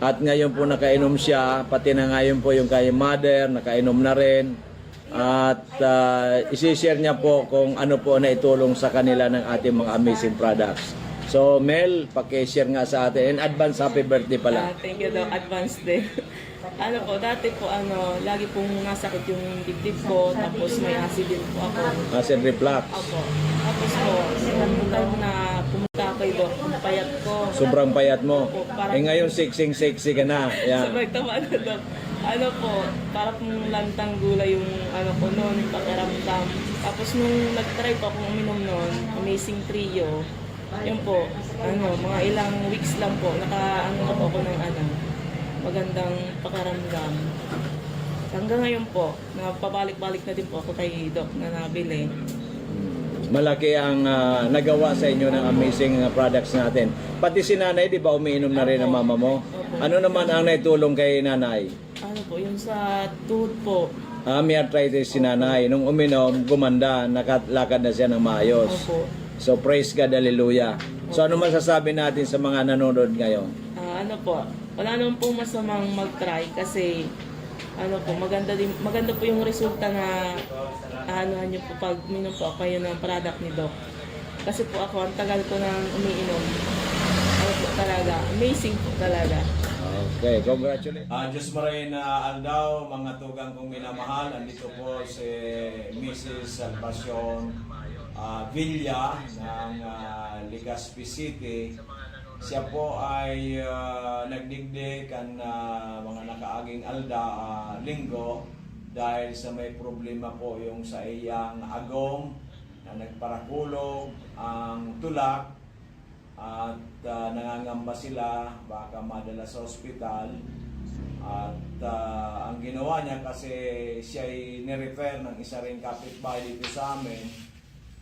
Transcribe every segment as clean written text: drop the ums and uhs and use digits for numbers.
At ngayon po nakainom siya, pati na ngayon po yung kay mother, nakainom na rin. At isi-share niya po kung ano po na itulong sa kanila ng ating mga amazing products. So Mel, paki-share nga sa atin. In advance, happy birthday pala. Thank you daw, advance din. Ano po, dati po lagi pong nasakit yung dibdib ko, tapos may acid din po ako. Acid reflux. Opo. Tapos po, nung time na pumunta kay Doc, ang payat ko. Sobrang payat mo. Opo, parang- Eh ngayon, sexy ka na. Yan. Sabay tama na Doc. Ano po, parang lantang gulay yung ko noon, yung pakiramdam. Tapos nung nag-try po akong uminom noon, Amazing Trio, yun po, mga ilang weeks lang po, na po ako ng magandang pakiramdam. Hanggang ngayon po, napabalik-balik na din po ako kay Doc na nabili. Malaki ang nagawa sa inyo ng amazing products natin. Pati si nanay, di ba umiinom na rin ang mama mo? Ano naman ang naitulong kay nanay? Ano po, yung sa tuhod po. May arthritis si nanay. Nung uminom, gumanda, nakalakad na siya ng maayos. Opo. So praise God, hallelujah. So ano masasabi natin sa mga nanonood ngayon? Ano po, wala naman po masamang mag-try kasi maganda po yung resulta na nyo po pag minom po kayo ng product ni Doc. Kasi po ako, ang tagal ko nang umiinom. Po talaga, amazing po talaga. Okay, congratulations. Diyos Marina Aldao, mga tugang kong minamahal, andito po si Mrs. Salvacion Villa ng Legazpi City. Siya po ay nagdigdig ang mga nakaaging linggo dahil sa may problema po yung sa iyang agong na nagparakulog ang tulak at nangangamba sila baka madala sa ospital. At ang ginawa niya kasi siya ay nirefer ng isa ring kapitbahay dito sa amin.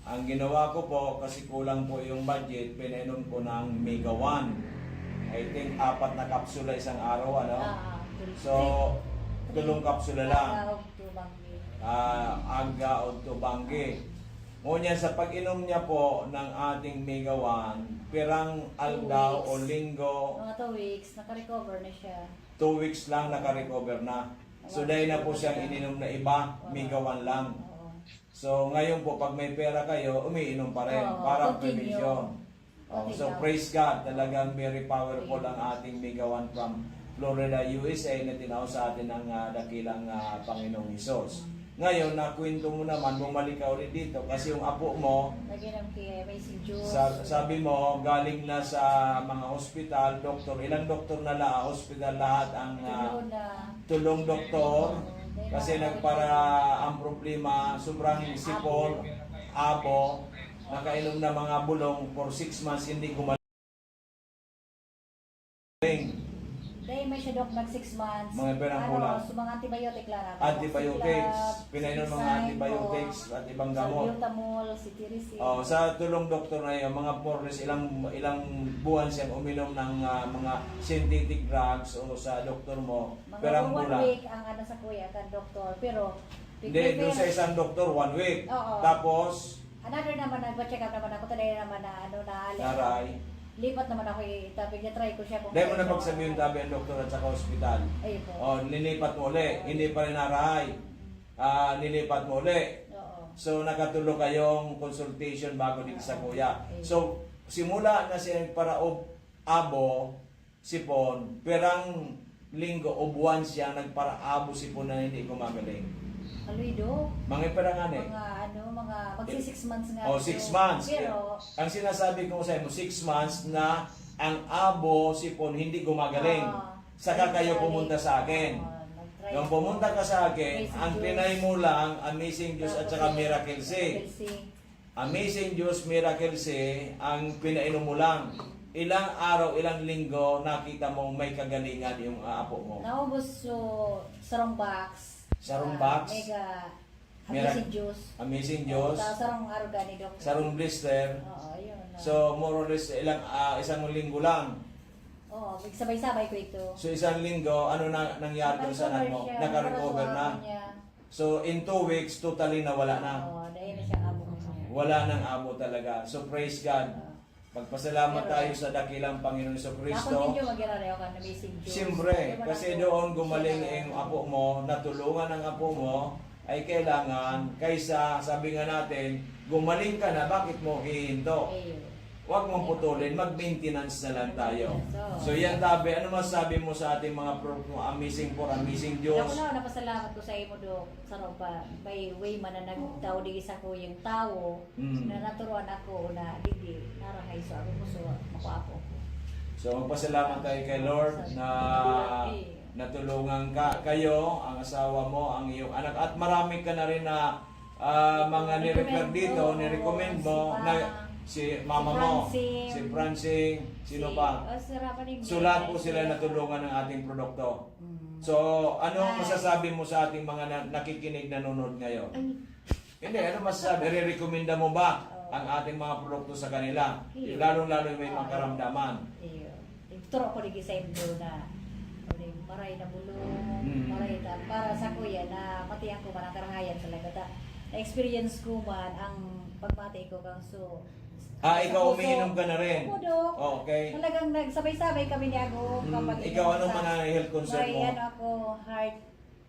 Ang ginawa ko po, kasi kulang po yung budget, pinainom ko ng Mega 1. I think 4 na kapsula isang araw, So, 3 kapsula lang. Aga o tubanggi. Ngunyan sa pag-inom niya po ng ating Mega 1, pirang aldaw o linggo. Mga 2 weeks, naka-recover na siya. 2 weeks lang naka-recover na. So, dahil na po siyang ininom na iba, Mega 1 lang. So ngayon po pag may pera kayo, umiinom pa rin para prevention. So praise God, talagang very powerful ang ating Mega 1 from Florida, USA na tinaw sa atin ng dakilang Panginoong Hesus. Ngayon, nakwento mo naman, bumalik ka ulit dito kasi yung apo mo, sabi mo, galing na sa mga hospital, doktor, ilang doktor na hospital lahat ang tulong doktor. Kasi nagpara ang problema, sobrang sipon, abo, nakainom na mga bulong for 6 months, hindi gumaling. Dahil may siya Doc nag 6 months. Mga perang kulang. So mga antibiotic lang. Antibiotics, pinainom mga antibiotics at ibang gamot. Salbutamol, cetirizine. Sa tulong doktor na yun, mga porres, ilang buwan siyang uminom ng mga synthetic drugs o sa doktor mo. Perang Mga 1 kulang. week ang sa kuya kan doktor. Pero, Hindi, doon sa isang doktor, 1 week. Tapos, another naman, nagpa-check up naman ako. Taday naman na naray. Lipat naman ako tapos na-try ko siya kung Dahil mo na pagsabihin tabi ang doktor at saka ospital. Ayun po. Nilipat mo uli. Hindi pa rin narahay. Nilipat mo uli. So, nakatulo kayong consultation bago dito sa kuya. So, simula na siya nagparaob abo, sipon, perang linggo o buwan siya nagparaabo sipon na hindi gumagaling. Aluido. Mga perangan Mga magsi 6 months nga. 6 months. Pero, ang sinasabi ko sa inyo, 6 months na ang abo, sipon, hindi gumagaling. Saka kayo pumunta sa akin. Nung pumunta ka sa akin, ang tinay mo lang, Amazing Diyos at saka Miracle C. Amazing Diyos, Miracle C, ang pinainom mo lang. Ilang araw, ilang linggo, nakita mong may kagalingan yung apo mo. Naubos sarong box. Sarong box? Mega Amazing Diyos. Amazing Diyos. Sarong organic. Sarong blister. Yun. So, more or less, isang linggo lang. Sabay-sabay ko ito. So, isang linggo, ano na nangyari doon sa anak mo? Naka-recover na. So, in 2 weeks, totally nawala na. Dahil na siya abo. Wala nang abo talaga. So, praise God. Pagpasalamat tayo sa dakilang Panginoon Hesus Ako Kristo. din yung mag-irarayo ka na message Diyos. Siyempre, kasi doon gumaling ang apo mo, natulungan ang apo mo, ay kailangan, kaysa sabi nga natin, gumaling ka na, bakit mo hihinto? Huwag mong putulin, mag-maintenance na lang tayo. So yan tabi, ano masabi mo sa ating mga amazing for amazing Diyos? Ako na, napasalamat ko sa imo do sa ropa. By way man na nagtao di sa ko yung tao na naturuan ako na didi narahay so ako gusto makuapo ko. So magpasalamat tayo kay Lord na natulungan kayo, ang asawa mo, ang iyong anak, at marami ka na rin na mga nirefer dito, nirecommend mo na si mama mo, si Francine, sino pa? So lahat po sila natulungan ng ating produkto. So ano masasabi mo sa ating mga nakikinig, nanonood ngayon? Hindi, ano masasabi? Re-recommenda mo ba ang ating mga produkto sa kanila? Lalo-lalo may makaramdaman. Turo ko rin sa inyo na maray na bulong, maray na para sa kuya na matiyan ko man ang karahayan talaga. Na-experience ko man ang pagmati ko kang so. Ikaw umiinom ka na rin? Opo, Dok. Okay. Talagang nagsabay-sabay kami ni Ago. Ikaw ano man ang health concern mo? May ano ako, heart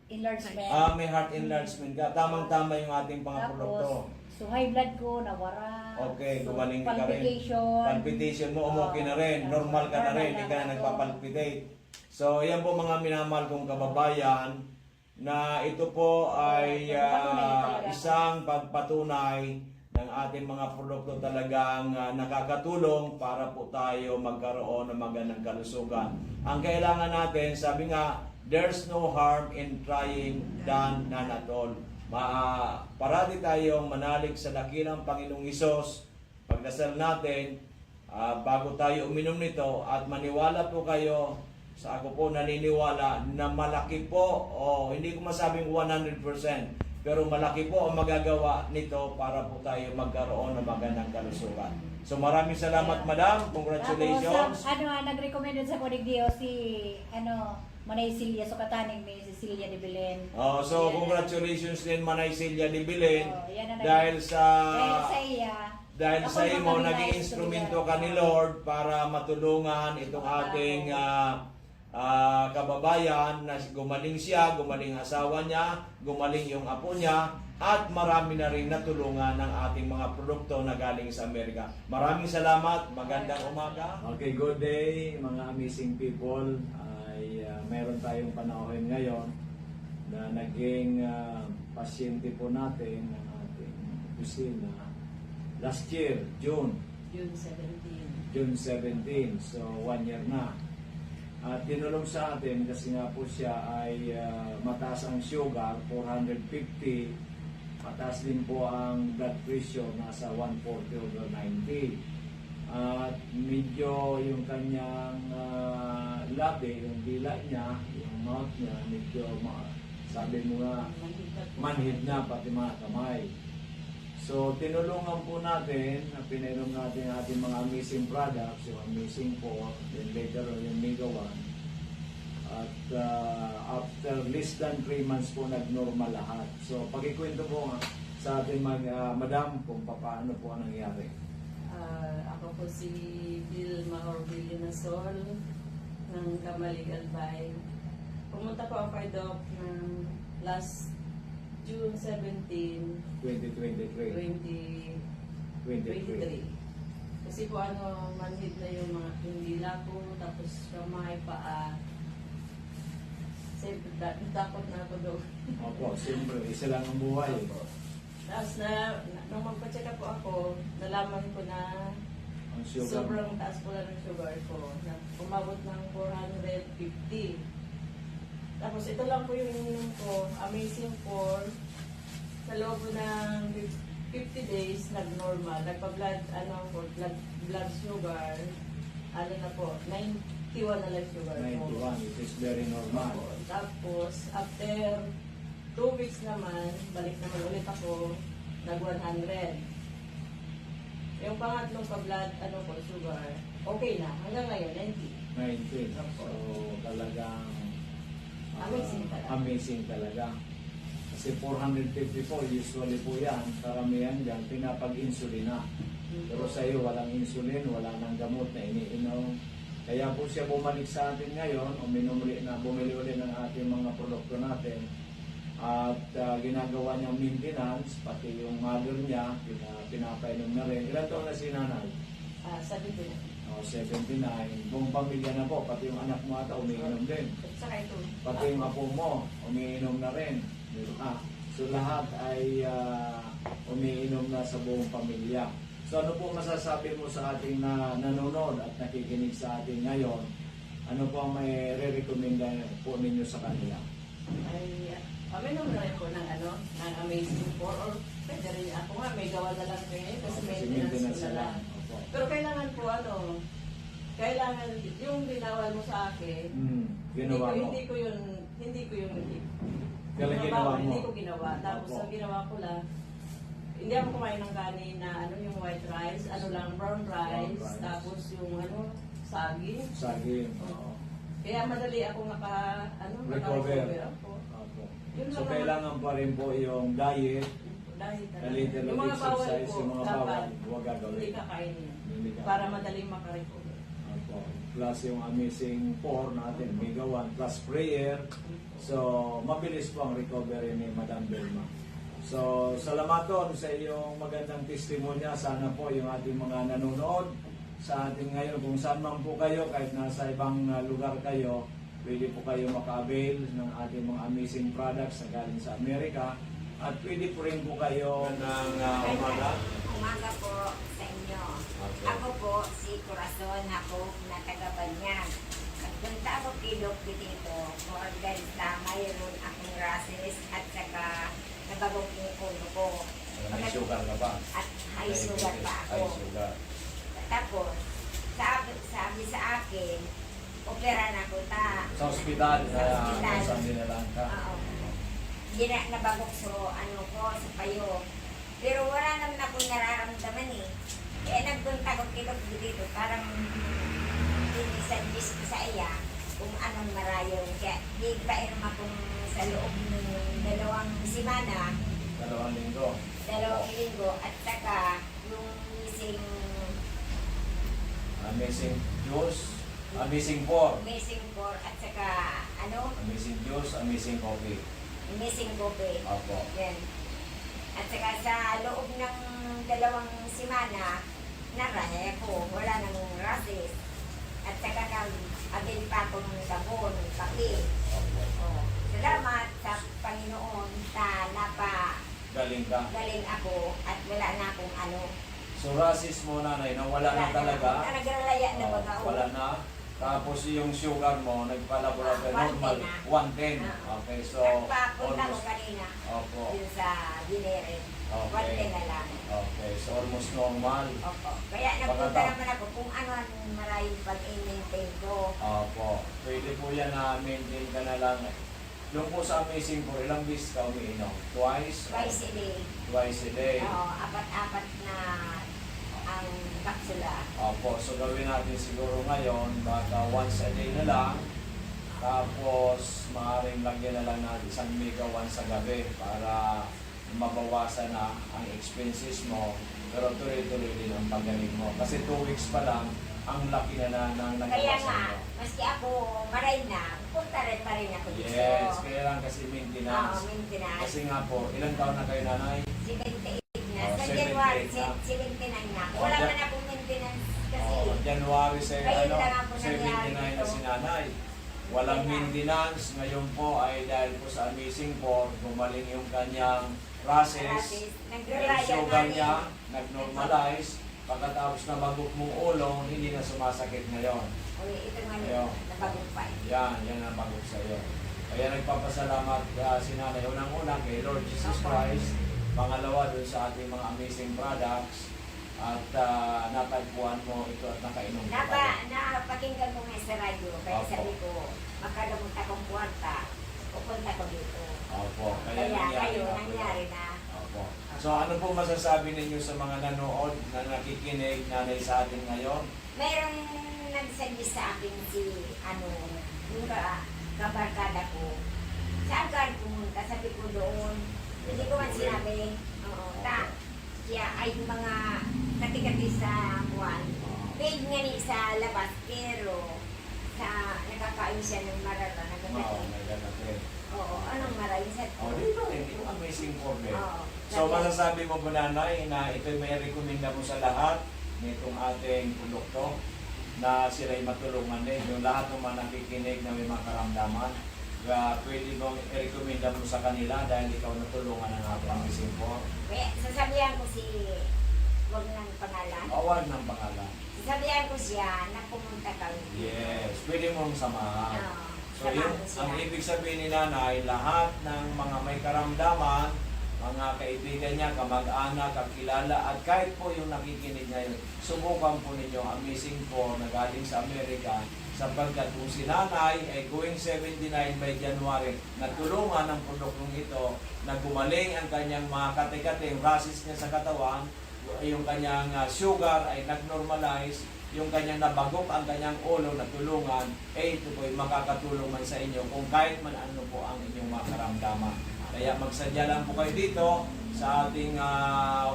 enlargement. May heart enlargement ka. Tamang-tama yung ating mga produkto. So high blood ko, nawara. Okay, So, gumaling ka rin. palpitation. Palpitation mo, okay na rin. Normal ka na rin, hindi ka na nagpapalpitate. So, yan po mga minamahal kong kababayan na ito po ay isang pagpatunay ng ating mga produkto talagang nakakatulong para po tayo magkaroon ng magandang kalusugan. Ang kailangan natin, sabi nga, there's no harm in trying than none at all. Parati tayong manalig sa dakilang Panginoong Hesus. Pagdasal natin, bago tayo uminom nito, at maniwala po kayo, sa ako po naniniwala na malaki po, hindi ko masabing 100%, pero malaki po ang magagawa nito para po tayo magkaroon ng magandang kalusugan. So maraming salamat, Madam. Congratulations. Tapos, nag-recommend sa Kodig Dio si, Manay Silya, so kataning may si Silya de Belen. So congratulations din, Manay Silya de Belen, yan dahil sa iya. dahil sa imo, naging instrumento ka ni Lord para matulungan itong ating kababayan na gumaling siya, gumaling asawa niya, gumaling yung apo niya, at marami na rin natulungan ng ating mga produkto na galing sa Amerika. Maraming salamat, magandang umaga. Okay, good day mga amazing people. Meron tayong panahon ngayon na naging pasyente po natin ng ating opisina last year, June 17. So 1 year na. At tinulong sa atin kasi nga po siya ay mataas ang sugar, 450. Mataas din po ang blood pressure, nasa 140/90. At medyo yung kanyang labi, yung dila niya, yung mouth niya, medyo sabi mo nga, manhid na pati mga kamay. So, tinulungan po natin, pinainom natin ang ating mga amazing products, yung Amazing 4, then later on yung Mega 1. At after less than 3 months po, nag-normal lahat. So, pakikwento po sa ating madam kung paano po ang nangyari. Ako po si Bill Mahor Villanasol ng Kamalig Albay. Pumunta po ako kay Doc ng last June 17, 2023. 2023. Kasi po manhid na yung mga dila ko, tapos kamay, paa. Siyempre, takot na ako doon. Opo, siyempre, isa lang ang buhay. Tapos nung magpa-check up po ako, nalaman ko na Ang sugar. sobrang taas po na ng sugar ko. Na umabot ng 450. Tapos ito lang po yung ininom ko, Amazing 4. Sa loob ng 50 days, nag-normal. Nagpa-blood, blood sugar, na po, 91 na lang sugar ko. 91, it is very normal. Tapos, after 2 weeks naman, balik naman ulit ako, nag-100. Yung pangatlong pa-blood, sugar, okay na. Hanggang ngayon, 90. 19. So, talagang Amazing talaga. amazing talaga. Kasi 454, usually po yan, karamihan dyan, pinapag-insulina. Pero sa iyo, walang insulin, wala nang gamot na iniinom. Kaya po siya bumalik sa atin ngayon, bumili ulit ng ating mga produkto natin. At ginagawa niyang maintenance, pati yung mother niya, pinapainom na rin. Ilan taon na si nanay? Sabi ko na. 79. Buong pamilya na po, pati yung anak mo ata umiinom din. At saka ito. Pati yung apo mo, umiinom na rin. So lahat ay umiinom na sa buong pamilya. So ano po masasabi mo sa ating nanonood at nakikinig sa atin ngayon? Ano po ang may re-recommenda po ninyo sa kanila? Ay, aminom na rin po ng ng Amazing 4 or pwede rin ako nga, may gawa na lang kayo kasi maintenance ko na lang. Opo. Pero kailangan po kailangan yung binawan mo sa akin, Ginawa mo. hindi ko yun Kailan ginawa mo? Hindi ko ginawa. Tapos Opo. ang ginawa ko lang, hindi ako kumain ng kanin na yung white rice, brown rice, rice. tapos yung saging. Saging. Oo. Kaya madali ako Recover. ako. Opo. Yun So lang kailangan pa rin po yung diet, Dahil a little yung mga bawal exercise, po, yung mga dapat bawal, huwag hindi gagawin. kakainin. Hindi ka. Para madaling makarecover. Opo. Plus yung Amazing 4 natin, Mega 1 plus prayer. So, mabilis po ang recovery ni Madam Belma. So, salamaton sa iyong magandang testimonya. Sana po yung ating mga nanonood sa ating ngayon, kung saan man po kayo, kahit nasa ibang lugar kayo, pwede po kayo maka-avail ng ating mga amazing products na galing sa Amerika. At pwede po rin po kayo ng umaga. Umaga po sa inyo. Okay. Ako po si Corazon, ako na taga-Banyag. Nagpunta ako kay Doc dito dahil mayroon akong rashes at saka nabagok yung ulo ko. May sugar ka ba? At high sugar pa ako. High sugar. Tapos, sabi sa akin, opera na ko ta. Sa ospital, Sa ospital. saan dinalaan ka? Oo. Nabagok ko sa payo. Pero wala naman akong nararamdaman eh. Kaya nagpunta ko kay Doc dito, parang dinisagis ko sa iya kung anong marayon. Kaya di pairam akong sa loob ng 2 semana, 2 linggo. 2 linggo, at saka yung missing Amazing juice, Amazing 4. missing 4 at saka Amazing juice, amazing coffee. missing coffee. Opo. Yan. At saka sa loob ng 2 semana, naraya ko, wala nang rashes. At saka nag-abil pa ako ng sabon, ng paki. Opo. Oh, salamat sa Panginoon sa Galing ka. galing ako at wala na akong So rasis mo nanay, nawala na talaga. Nagralaya na Oh, baga. wala na. Tapos yung sugar mo, nagpa-laboratory 110 normal. na. 110. Ah. Okay, so Nagpapunta ko almost. kanina Opo. dun sa Bineren. Okay. 110 na lang. Okay, so almost normal. Opo. Kaya nagpunta Pagkata- naman ako kung ano ang maraming pag-maintain ko. Opo. Pwede po yan na maintain ka na lang. Yung po sa Amazing 4, ilang beses ka umiinom? Twice? Twice a day. Twice a day. Oo, 4 na ang kapsula. Opo, so gawin natin siguro ngayon, baka once a day na lang. Tapos, maaaring lagyan na lang natin 1 mega once sa gabi para mabawasan na ang expenses mo. Pero tuloy-tuloy din ang pagaling mo. Kasi 2 weeks pa lang, ang laki na ng Kaya nagawasan nga, mo. maski ako maray na, punta rin pa rin ako dito. Yes, kaya lang kasi Oo, maintenance. maintenance. Kasi nga po, ilang taon na kayo nanay? 78 na. Oh, Sa 78 January, na. 79 na. Wala Oh, man akong maintenance kasi. Oh, January sa Ngayon lang ako 79 na nangyari si nanay. Walang maintenance. Ngayon po ay dahil po sa Amazing 4, gumaling yung kanyang rashes. Rashes. Yung Nagralaya sugar na niya, nag-normalize. Pagkatapos na magok mong ulo, hindi na sumasakit ngayon. Uy, ito nga Ayaw. nabagong pa. Yan ang bagok sa iyo. Kaya nagpapasalamat si nanay. Unang-una kay Lord Jesus Christ. Pangalawa dun sa ating mga amazing products. At natagpuan mo ito at nakainom ka pa. Napakinggan ko nga sa radyo, kaya Opo. sabi ko, makagamot akong kwarta, pupunta ko dito. Opo, Kaya kayo, na po nangyari yan. na. Opo. So ano po masasabi ninyo sa mga nanood na nakikinig nanay sa atin ngayon? Mayroong nagsuggest sa akin yung kabarkada ko. Saan ka pumunta? Sabi ko doon. Hindi ko man sinabi. Oo, siya ay mga kati-kati sa buwan. Paid nga ni sa labas, pero sa nakakain siya ng marara na Oo, ganito. may ganun din. Oo, anong marara? Sa Oh, dito rin, yung amazing format. Oo. So, masasabi mo ba, nanay, na ito may rekomenda mo sa lahat nitong ating produkto na sila'y matulungan din. Yung lahat ng mga nakikinig na may mga karamdaman, pwede bang i-recommenda mo sa kanila dahil ikaw natulungan ng ating amazing form? Kaya sasabihan ko si, huwag ng pangalan. Awag ng pangalan. Sasabihan ko siya na pumunta kami. Yes, pwede mong samahan. Oo, So, yung, samahan ko siya. ang ibig sabihin ni nanay, lahat ng mga may karamdaman, mga kaibigan niya, kamag-anak, kakilala, at kahit po yung nakikinig ngayon, subukan po ninyo ang Amazing Four na galing sa Amerika, sapagkat kung si nanay ay going 79 by January, natulungan ng produktong ito na gumaling ang kanyang mga kate-kate, yung rashes niya sa katawan, yung kanyang sugar ay nag-normalize, yung kanyang nabagok ang kanyang ulo na tulungan, ito po ay makakatulong man sa inyo kung kahit man ano po ang inyong mga karamdaman. Kaya magsadya lang po kayo dito sa ating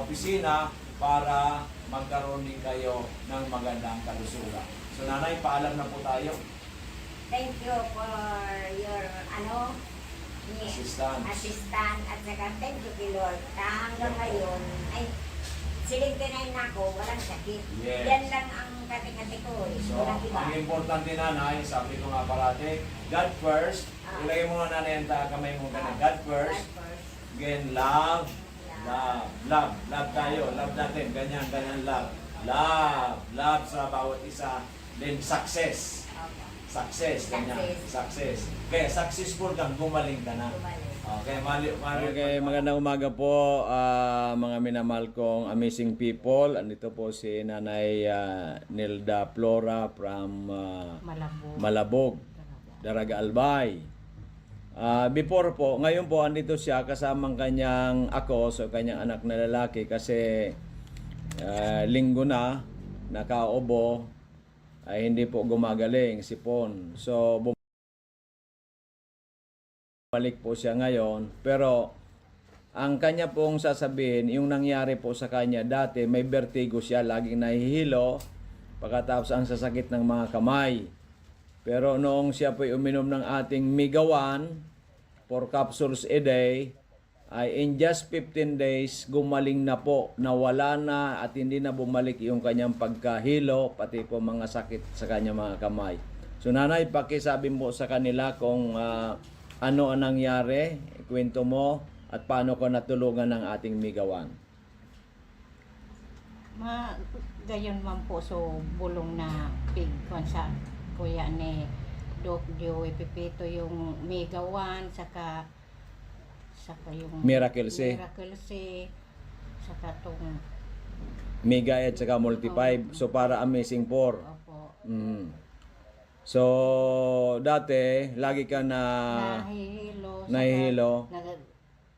opisina para magkaroon din kayo ng magandang kalusugan. So nanay, paalam na po tayo. Thank you for your, assistant, at saka thank you kay Lord. Hanggang ngayon, ay, 79 na ako, walang sakit. Yes. Yan lang ang kati-kati ko. So, Walang iba. ang importante nanay, sabi ko nga parati, God first. Ah. Ilagay mo nga nanay ang kamay mo ganun. God first. God first. Again, love. Love tayo. Love natin. Ganyan, love. Love sa bawat isa. Then, success. Opo. Success. Kaya, successful kang gumaling ka na. Bumalik. Okay, okay, magandang umaga po mga minamahal kong amazing people. Andito po si Nanay Nilda Flora from Malabog, Daraga Albay. Before po, ngayon po andito siya kasamang kanyang ako, so kanyang anak na lalaki kasi linggo na nakaubo ay hindi po gumagaling si Pon. So balik po siya ngayon, pero ang kanya pong sasabihin, yung nangyari po sa kanya dati, may vertigo siya, laging nahihilo, pagkatapos ang sasakit ng mga kamay. Pero noong siya po uminom ng ating Migawan, 4 capsules a day, ay in just 15 days, gumaling na po, nawala na at hindi na bumalik yung kanyang pagkahilo, pati po mga sakit sa kanyang mga kamay. So nanay, pakisabi mo sa kanila kung ano ang nangyari, kwento mo, at paano ko natulungan ng ating Migawan. Gayon man po, so bulong na pig sa kuya ni Doc Joey Pipito yung Migawan, saka yung Miracle C. Saka tong Mega at saka Multi 5. So para Amazing 4. opo, So dati lagi ka na nahihilo.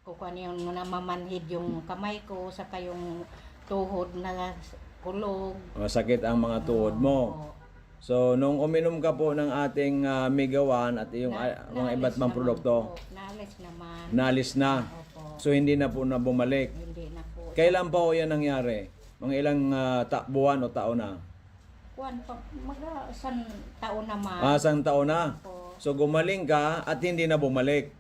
kukuha yung namamanhid yung kamay ko, saka yung tuhod na kulog. Masakit ang mga tuhod mo. Opo. So nung uminom ka po ng ating Migawan at yung mga iba't ibang produkto, Naalis naman. naalis na. Opo. So hindi na po na bumalik. Hindi na po. Kailan pa po yan nangyari? Mga ilang buwan o taon na? Kuwan pa, isang taon naman. Isang taon na. Opo. So gumaling ka at hindi na bumalik.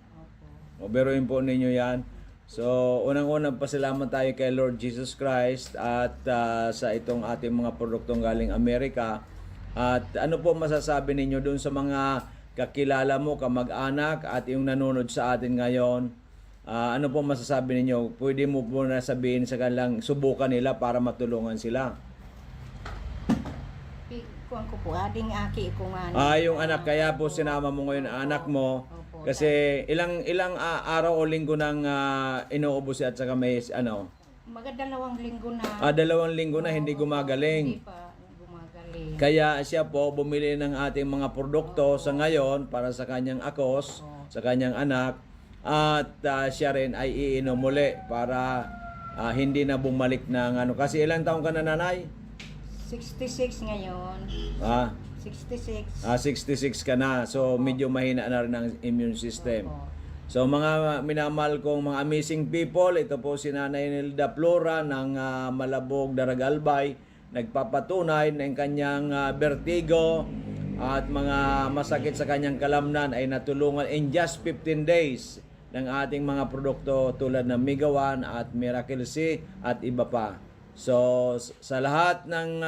Opo. O biruin po ninyo yan. So unang-unang pasalamat tayo kay Lord Jesus Christ at sa itong ating mga produktong galing Amerika. At ano po masasabi ninyo dun sa mga kakilala mo, kamag-anak at yung nanonood sa atin ngayon? Ano po masasabi ninyo? Pwede mo po na sabihin sa kanilang subukan nila para matulungan sila. Kuwan ko po, ading aki ko nga. Yung anak, kaya po sinama mo ngayon ang anak mo. Opo. Kasi ilang araw o linggo nang inuubos at saka may Dalawang linggo na. 2 linggo na hindi gumagaling. Hindi pa gumagaling. Kaya siya po bumili ng ating mga produkto sa ngayon para sa kanyang akos, sa kanyang anak, at siya rin ay iinom muli para hindi na bumalik ng kasi ilang taon ka na, nanay? 66 ngayon. 66. 66 ka na. So medyo mahina na rin ang immune system. Opo. So mga minamahal kong mga amazing people, ito po si Nanay Nilda Flora ng Malabog, Daragalbay, nagpapatunay na ang kanyang vertigo at mga masakit sa kanyang kalamnan ay natulungan in just 15 days ng ating mga produkto tulad ng Migawan at Miracle C at iba pa. So sa lahat ng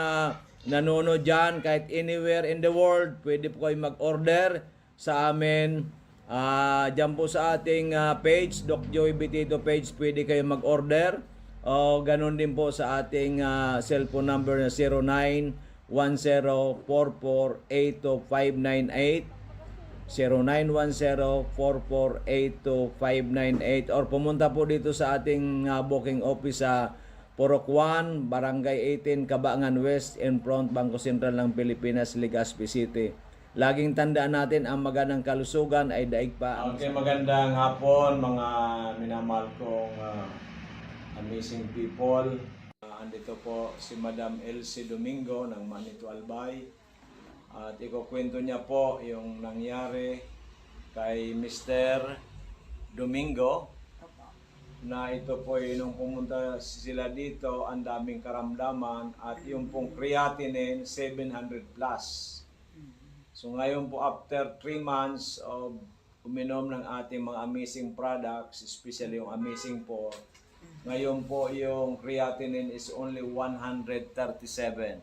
nanonood dyan, kahit anywhere in the world, pwede po kayo mag-order sa amin. Dyan po sa ating page, Doc Joey Betito page, pwede kayo mag-order. O ganun din po sa ating cellphone number na 0910-4482-598, 0910-4482-598, or pumunta po dito sa ating booking office sa Purok 1, Barangay 18, Cabangan West, in front Bangko Sentral ng Pilipinas, Legazpi City. Laging tandaan natin, ang magandang kalusugan ay daig pa. Okay, magandang hapon mga minamahal kong amazing people. Andito po si Madam Elsie Domingo ng Manito Albay. At ikukwento niya po yung nangyari kay Mr. Domingo. Na ito po nung pumunta sila dito, ang daming karamdaman at yung pong creatinine 700 plus. So ngayon po after 3 months of uminom ng ating mga amazing products, especially yung Amazing 4, ngayon po yung creatinine is only 137.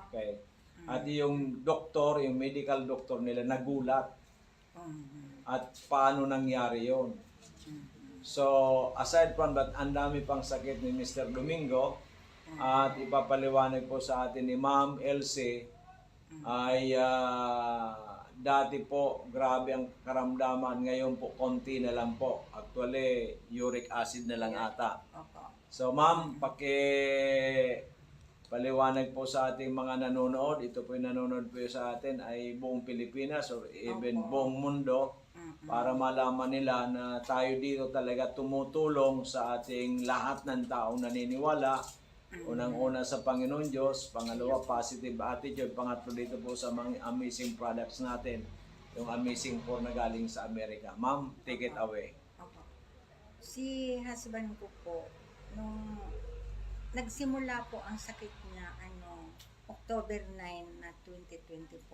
Okay. At yung doktor, yung medical doctor nila nagulat. At paano nangyari yon? So aside from that, ang dami pang sakit ni Mr. Domingo at ipapaliwanag po sa atin ni Ma'am Elsie ay dati po grabe ang karamdaman, ngayon po konti na lang po. Actually, uric acid na lang ata. So ma'am, paliwanag po sa ating mga nanonood, ito po yung nanonood po sa atin ay buong Pilipinas or even buong mundo, para malaman nila na tayo dito talaga tumutulong sa ating lahat ng taong naniniwala. Unang-una sa Panginoon Diyos, pangalawa positive attitude, pangatlo dito po sa mga amazing products natin, yung Amazing 4 na galing sa Amerika. Ma'am, take it away. Si husband ko po, nung nagsimula po ang sakit niya, October 9 na 2024.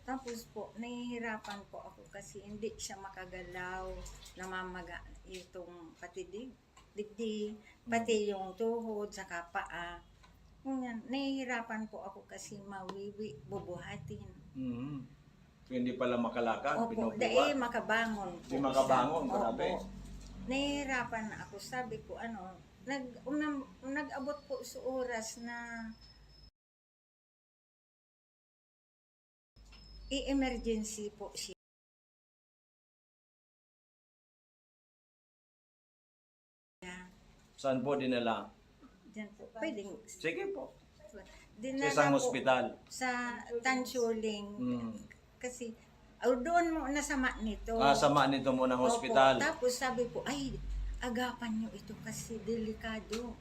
Tapos po, nahihirapan po ako kasi hindi siya makagalaw, namamaga itong digdi, pati yung tuhod, saka paa. Ganyan, nahihirapan po ako kasi mawiwi, bubuhatin. Hindi pala makalakad, Opo, binubuhat. makabangon po. Hindi makabangon, siya. grabe. Opo. Nahihirapan na ako. Sabi ko, nag-abot po sa oras na i-emergency po siya. Saan po dinala? Diyan po. Pwedeng. Sige po. Dinala Sa isang po ospital. Sa Tansuling. Kasi, doon mo nasama nito. Sama nito mo ng hospital. Opo. Tapos sabi ko, ay, agapan nyo ito kasi delikado.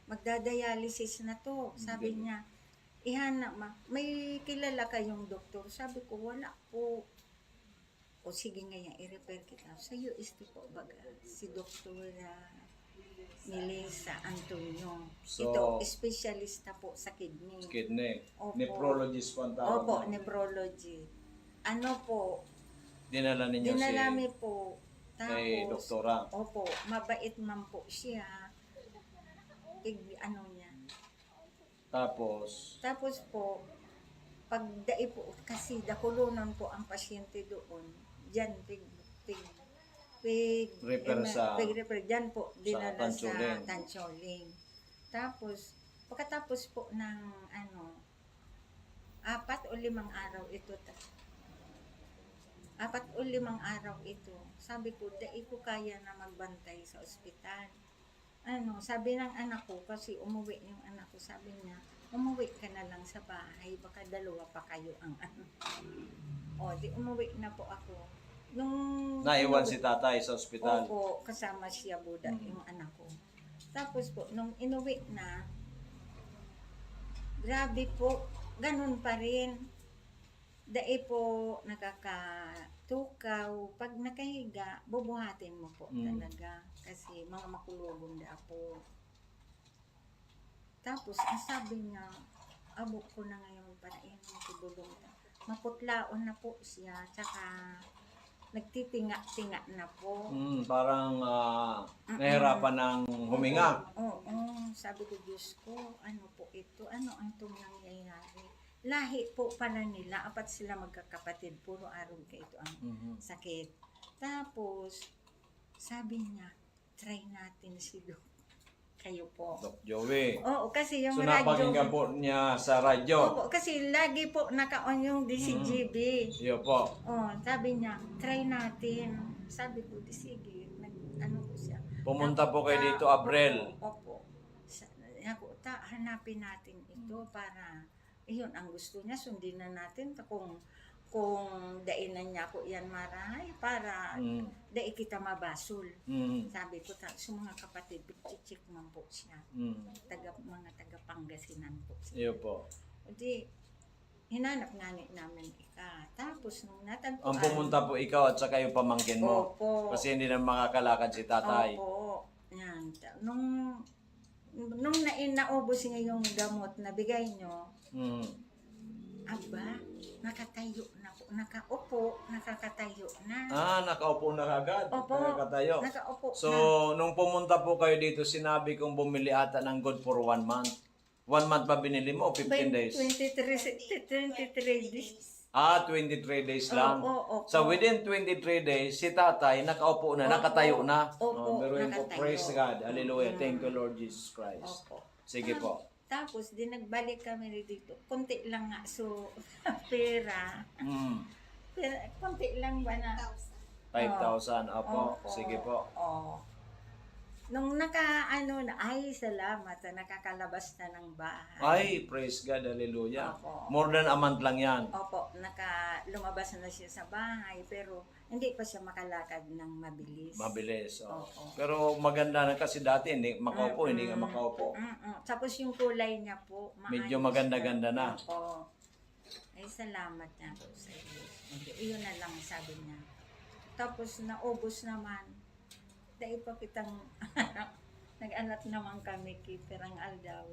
Magdadialysis na to. Sabi niya, ihana may kilala kayong doktor? Sabi ko, wala po. O sige ngayon, i-refer kita. Sa US po baga, si Dr. Melissa Antonio. So, ito, specialista po sa kidney. Kidney. Opo. Nephrologist po ang tawag. Opo, nephrology. Dinala ninyo dinalami po. Tapos, kay doktora. Opo, mabait man po siya. Niya. Tapos po, pagdai po, kasi dakulunan po ang pasyente doon. Diyan, refer dyan po, dinala sa Tancholing. Tapos, pagkatapos po ng 4 o 5 araw ito, 4 o 5 araw ito, sabi ko, dai ko kaya na magbantay sa ospital. Sabi ng anak ko, kasi umuwi yung anak ko, sabi niya, umuwi ka na lang sa bahay, baka dalawa pa kayo ang di umuwi na po ako. Naiwan si tatay sa ospital. Opo, kasama siya Buda, yung anak ko. Tapos po, nung inuwi na, grabe po, ganun pa rin. Dai po, 2 tukaw, pag nakahiga, bubuhatin mo po talaga. Kasi mga makulubong na po. Tapos, ang sabi niya, abok ko na ngayon para tibulong. Maputlaon na po siya, tsaka nagtitinga-tinga na po. Parang nahirapan ng huminga. Oo, sabi ko, Diyos ko, ano po ito? Ano ang itong nangyayari? Lahi po pala nila, apat sila magkakapatid, puro arog ka ito ang sakit. Tapos, sabi niya, try natin si Doc. Kayo po. Doc Joey. Oo, kasi yung So radyo. napakinggan po niya sa radyo. Opo, kasi lagi po naka-on yung DCGB. Iyo po. Oh, sabi niya, try natin. Sabi ko, di sige, ano ko siya. Pumunta po kayo dito, Abril. Opo. Ako, hanapin natin ito para, yun ang gusto niya, sundin na natin kung dainan niya ko yan maray para dai kita mabasol. Sabi ko, sa mga kapatid, chichik man po siya. Mga taga Pangasinan po siya. Iyo po. Di, hinanap nga namin ika. Tapos nung natagpuan. Ang pumunta po ikaw at saka yung pamangkin mo. Opo. Kasi hindi na makakalakad si tatay. Opo. Yan. Nung naubos niya yung gamot na bigay nyo, aba, nakatayo na po. Nakakatayo na. Nakaupo na kagad. Opo. Nakatayo. Nakaupo So, na. nung pumunta po kayo dito, sinabi kong bumili ata ng good for 1 month. 1 month ba binili mo o 15 days? 23 days. 23 days lang. Oo. So, within 23 days, si tatay nakaupo na, nakatayo na. Opo, Pero po, nakatayo. praise God. Hallelujah. Thank you, Lord Jesus Christ. Opo. Sige po. Tapos, di nagbalik kami dito. Kunti lang nga. So, pera. Kunti lang ba na? 5,000. Opo. Opo. Sige po. Oo. Nung ay, salamat. Nakakalabas na ng bahay. Ay, praise God. Hallelujah. Opo. More than a month lang yan. Opo, lumabas na siya sa bahay. Pero, hindi pa siya makalakad ng mabilis. Mabilis. Opo. Pero maganda na kasi dati, hindi makaupo, hindi ka makaupo. Tapos yung kulay niya po, Medyo maayos maganda-ganda na. Opo. Ay, salamat na po sa Diyos. Iyon na lang sabi niya. Tapos naubos naman. Dahil pa kitang nag-anak naman kami kiperang aldaw.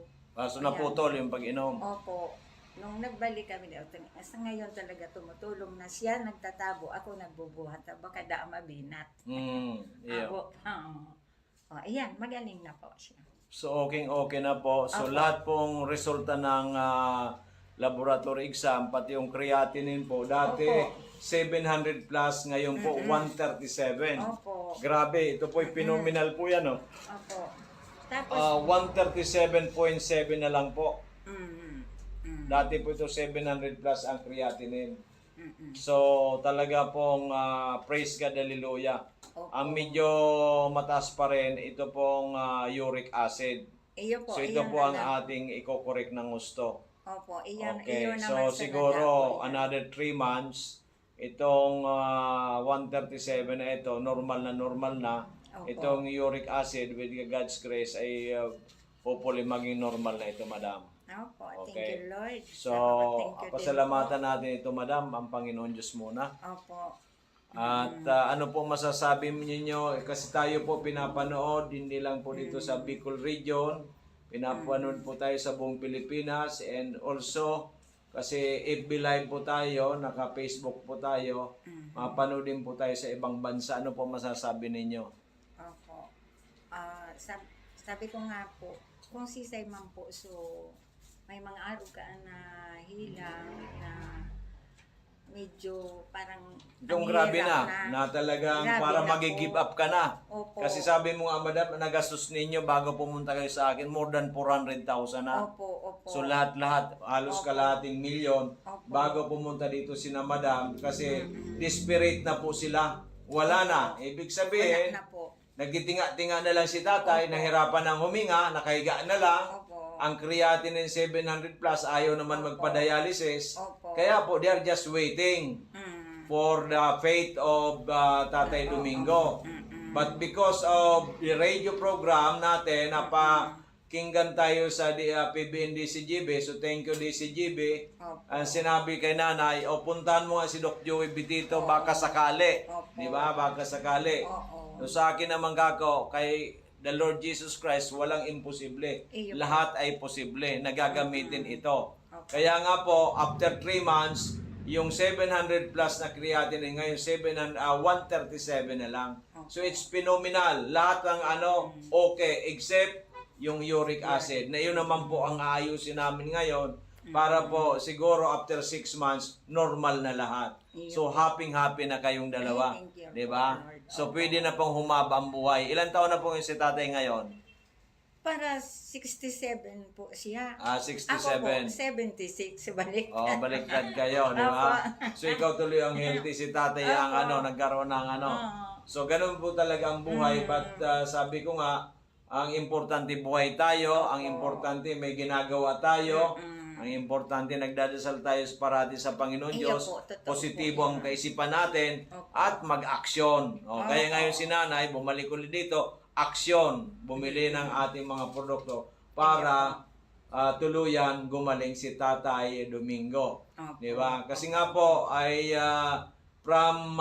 So naputol yung pag-inom. Opo. Nung nagbalik kami dito, sa ngayon talaga tumutulong na siya, nagtatabo, ako nagbubuhat. Baka da mabinat. Iya. Ako, ayan, magaling na po siya. So okay na po. So lahat pong resulta ng laboratory exam, pati yung creatinine po, dati 700 plus, ngayon po 137. Opo. Grabe, ito po phenomenal po yan. Opo. Tapos, 137.7 na lang po. Dati po ito 700 plus ang creatinine. So talaga pong praise God, hallelujah. Ang medyo mataas pa rin, ito pong uric acid. iyo po, So ito iyon po na ang lang. ating i-correct ng gusto. Opo, iyon, Okay, iyon so naman sa siguro nagawa ko yan. another 3 months, itong 137 na ito, normal na. Opo. Itong uric acid with God's grace ay hopefully maging normal na ito, madam. Opo, thank Okay. you, Lord. So, Thank you din pasalamatan natin ito, madam, ang Panginoon Diyos muna. po. Opo. At ano po masasabi ninyo, kasi tayo po pinapanood, hindi lang po dito sa Bicol region, pinapanood po tayo sa buong Pilipinas, and also, kasi FB Live po tayo, naka-Facebook po tayo, mapanood din po tayo sa ibang bansa. Ano po masasabi ninyo? Opo. Sabi ko nga po, kung sisay man po, so may mga araw ka na hilang na medyo parang Yung ang grabe hirap na talagang Grabe para na magi-give po. up ka na. Opo. Kasi sabi mo nga, madam, nagastos ninyo bago pumunta kayo sa akin, more than 400,000 na. Opo. So lahat, halos Opo. kalahating milyon Opo. bago pumunta dito sina madam kasi desperate na po sila. Wala na. Ibig sabihin, Wala na po. nagtitinga-tinga na lang si tatay, nahirapan ng huminga, nakahiga na lang. Opo. Ang creatinine 700 plus, ayaw naman magpa-dialysis. Opo. Kaya po, they are just waiting for the fate of Tatay Domingo. But because of the radio program natin na kinggan tayo sa PBN DCGB. So thank you DCGB. Opo. Ang sinabi kay nanay, o puntahan mo nga si Doc Joey Bitito, baka sakali. Opo. Di ba? Baka sakali. Oo. So sa akin naman kako, kay the Lord Jesus Christ, walang imposible. Iyo. Lahat ay posible. Nagagamitin ito. Okay. Kaya nga po, after 3 months, yung 700 plus na creatinine ngayon 137 na lang. So it's phenomenal. Lahat ng okay except yung uric acid. Na yun naman po ang aayusin namin ngayon para po siguro after 6 months normal na lahat. So happy na kayong dalawa, Thank you. 'di ba? So pwede na pong humaba ang buhay. Ilang taon na po yung si tatay ngayon? Para 67 po siya. Ah, Ako po, 67. 76. Balik. Oh, baliktad kayo, di ba? So ikaw tuloy ang healthy, si tatay ang nagkaroon ng So ganun po talaga ang buhay, but sabi ko nga, ang importante buhay tayo, ang importante may ginagawa tayo, ang importante nagdadasal tayo parati sa Panginoon Iyo Diyos, po, totoo positibo po ang kaisipan natin, at mag-aksyon. Kaya ngayon si nanay, bumalik ulit dito, aksyon, bumili ng ating mga produkto para tuluyan gumaling si Tatay Domingo. Di ba? Kasi nga po ay from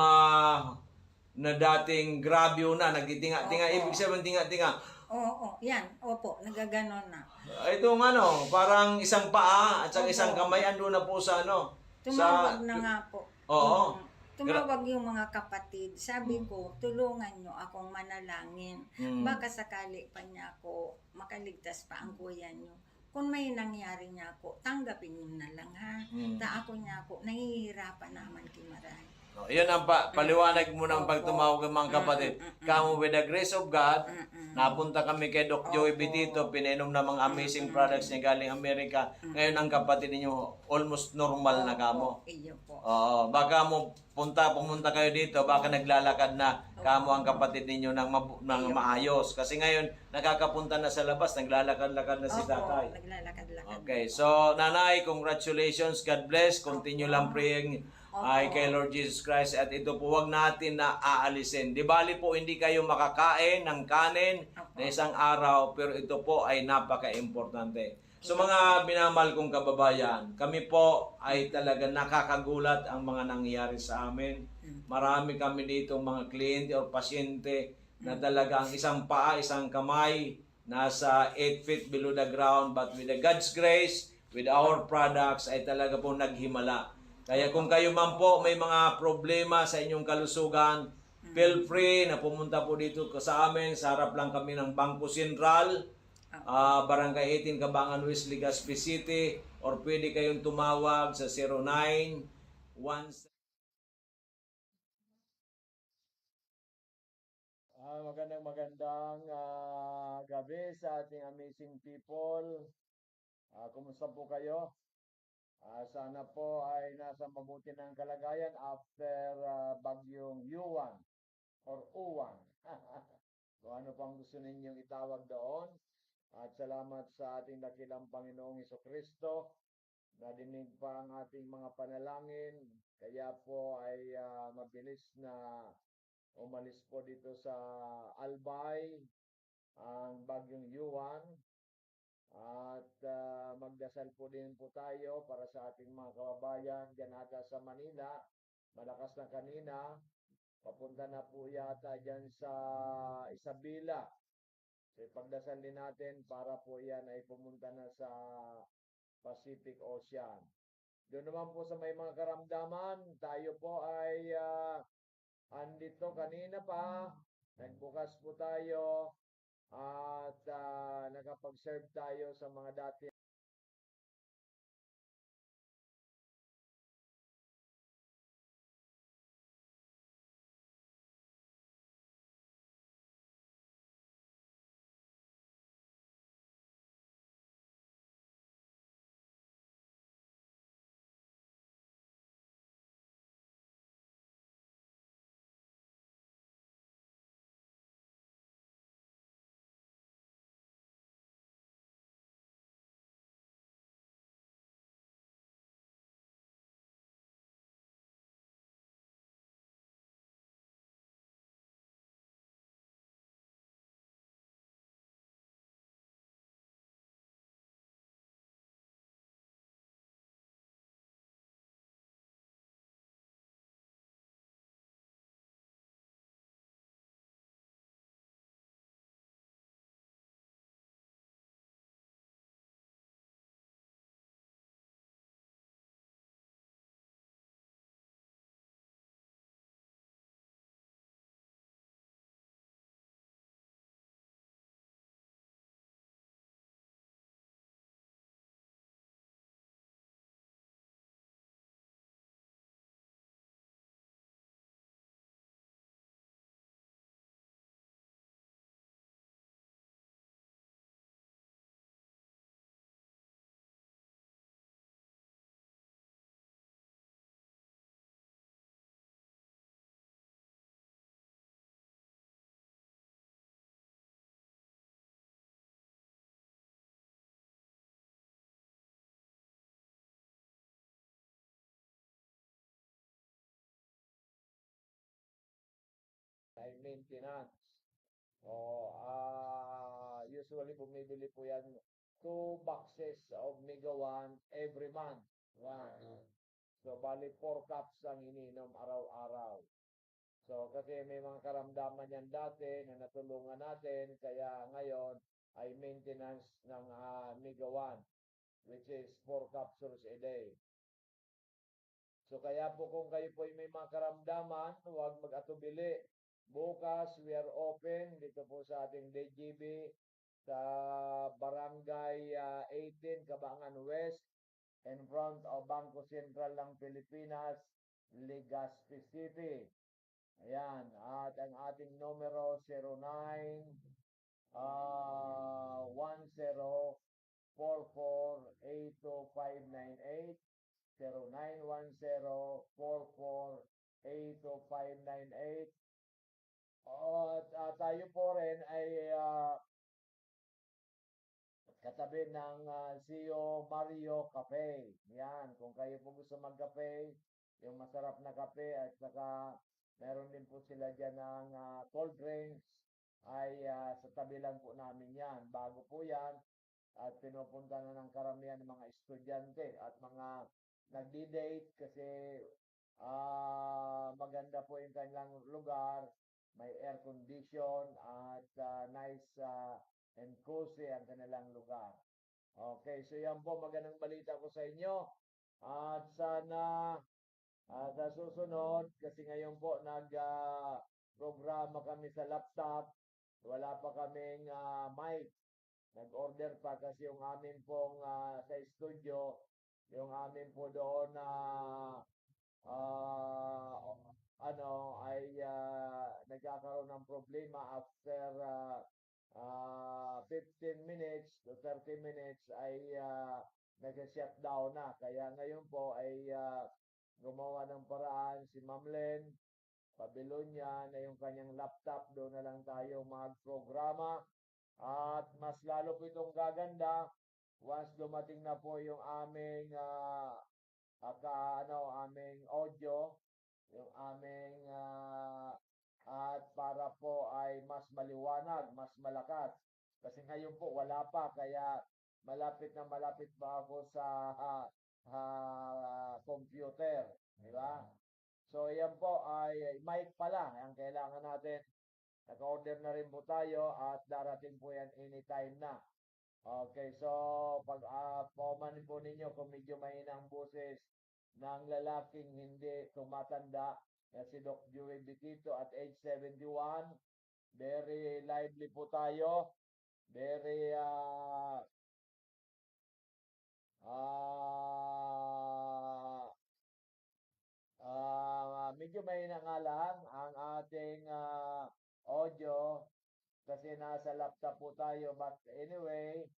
na dating grabyo na, nagtinga-tinga, ibig sabihin tinga-tinga. Oo, yan. Opo, nagaganon na. Itong parang isang paa at saka isang kamay, ando na po sa Tumawag na nga po. Oo. Tumawag yung mga kapatid. Sabi ko, tulungan nyo akong manalangin. Baka sakali pa niya ako makaligtas pa ang kuya nyo. Kung may nangyari niya ako, tanggapin nyo na lang ha. Ta ako niya ako, nahihirapan naman kimaray. Yun ang paliwanag mo ng pagtumawag ng mga kapatid. Kamo with the grace of God, napunta kami kay Doc Joey Bitito, pinainom na mga amazing products niya galing Amerika. Ngayon ang kapatid ninyo, almost normal na kamo. Iyo po. Oo, baka pumunta kayo dito, baka naglalakad na kamo ang kapatid ninyo ng maayos. Kasi ngayon, nakakapunta na sa labas, naglalakad-lakad na si tatay. Naglalakad-lakad. Okay, so nanay, congratulations, God bless, continue lang praying ay kay Lord Jesus Christ, at ito po wag natin na aalisin. Di bali po hindi kayo makakain ng kanin na isang araw, pero ito po ay napaka-importante. So mga minamahal kong kababayan, kami po ay talaga nakakagulat ang mga nangyayari sa amin. Marami kami dito mga kliyente o pasyente na talaga ang isang paa, isang kamay, nasa 8 feet below the ground, but with the God's grace, with our products, ay talaga po naghimala. Kaya kung kayo man po may mga problema sa inyong kalusugan, feel free na pumunta po dito sa amin. Sa harap lang kami ng Bangko Sentral, Barangay 18, Cabangan West, Legazpi City, or pwede kayong tumawag sa 0917. Magandang gabi sa ating amazing people. Kumusta po kayo? Sana po ay nasa mabuti ng kalagayan after bagyong Yuan or Uwan. Kung ano pang gusto ninyong itawag doon. At salamat sa ating dakilang Panginoong Hesukristo. Nadinig pa ang ating mga panalangin. Kaya po ay mabilis na umalis po dito sa Albay ang bagyong Yuan. At magdasal po din po tayo para sa ating mga kababayan dyan ata sa Manila. Malakas na kanina. Papunta na po yata dyan sa Isabela. So ipagdasal din natin para po yan ay pumunta na sa Pacific Ocean. Doon naman po sa may mga karamdaman, tayo po ay andito kanina pa. Nagbukas po tayo. At nakapag-serve tayo sa mga dati maintenance. Usually bumibili po yan 2 boxes of Mega 1 every month. Yan. So, bali 4 cups ang ininom araw-araw. So, kasi may mga karamdaman yan dati na natulungan natin, kaya ngayon ay maintenance ng Mega 1, which is 4 capsules a day. So, kaya po kung kayo po ay may mga karamdaman, huwag mag-atubili. Bukas, we are open dito po sa ating DGB sa Barangay 18, Cabangan West, in front of Bangko Sentral ng Pilipinas, Legazpi City. Ayan, at ang ating numero 09 1044825898, 091044825898. At tayo po rin ay katabi ng CEO Mario Cafe. Yan, kung kayo po gusto magkape, yung masarap na kape at saka meron din po sila dyan ng cold drinks ay sa tabi lang po namin yan. Bago po yan at pinupunta na ng karamihan ng mga estudyante at mga nagdi-date kasi maganda po yung kanilang lugar, may air condition at nice and cozy ang kanilang lugar. Okay, so yan po magandang balita ko sa inyo. At sana sa susunod, kasi ngayon po programa kami sa laptop, wala pa kaming mic. Nag-order pa kasi yung amin pong sa studio, yung amin po doon na ay nagkakaroon ng problema after 15 minutes to 30 minutes ay nag-shutdown na. Kaya ngayon po ay gumawa ng paraan si Ma'am Len Pabilonya na yung kanyang laptop, doon na lang tayo magprograma. At mas lalo po itong gaganda once dumating na po yung aming aming audio, yung aming at para po ay mas maliwanag, mas malakas. Kasi ngayon po wala pa, kaya malapit na malapit pa ako sa computer, di ba? So yan po ay mic pala ang kailangan natin. Naka-order na rin po tayo at darating po yan anytime na. Okay, so pag paumanin po ninyo kung medyo mahina ang boses ng lalaking hindi tumatanda, si Doc Joey Bitito at age 71. Very lively po tayo. Very medyo mahina nga lang ang ating audio kasi nasa laptop po tayo. But anyway,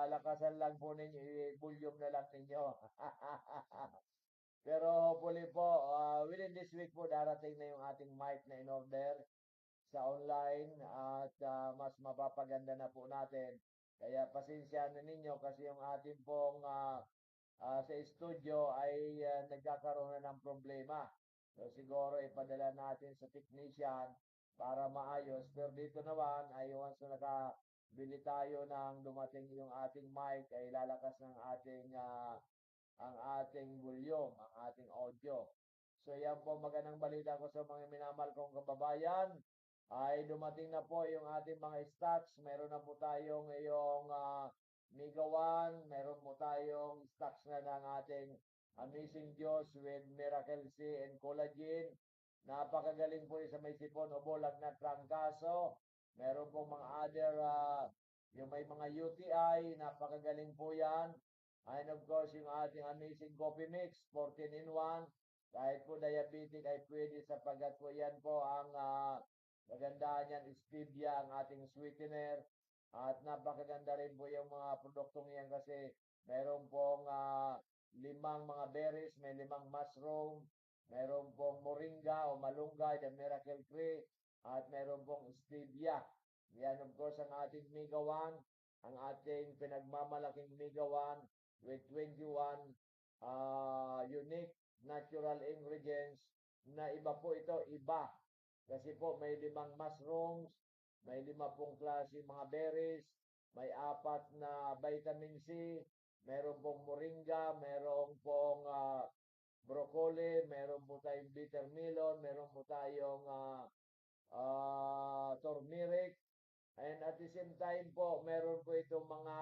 lakasan lang po ninyo, i-volume na lang ninyo. Pero hopefully po, within this week po, darating na yung ating mic na in-order sa online at mas mapapaganda na po natin. Kaya pasensya na ninyo kasi yung ating pong sa studio ay nagkakaroon na ng problema. So siguro ipadala natin sa technician para maayos. Pero dito naman ay once na nakabili tayo ng dumating yung ating mic ay lalakas ng ang ating volume, ang ating audio. So yan po magandang balita ko sa mga minamahal kong kababayan ay dumating na po yung ating mga stocks. Meron na po tayo ngayong Mega 1, meron po tayong stocks na ng ating Amazing Diyos with Miracle C and Collagen. Napakagaling po sa may sipon, ubo, lagnat, trangkaso. Meron po mga other, yung may mga UTI, napakagaling po yan. And of course, yung ating Amazing Coffee Mix, 14 in 1. Kahit po diabetic ay pwede sapagat po yan po ang kagandahan yan, stevia ang ating sweetener. At napakaganda rin po yung mga produktong yan kasi meron pong 5 mga berries, may 5 mushroom, meron pong moringa o malunggay, the miracle tree, at meron pong stevia. Yan of course ang ating Mega 1, ang ating pinagmamalaking Mega 1 with 21 unique natural ingredients na iba po ito, iba Kasi po may 5 mushrooms, may 5 klase mga berries, may 4 na vitamin C, meron pong moringa, meron pong broccoli, meron po tayong bitter melon, meron po tayong turmeric, and at the same time po, meron po itong mga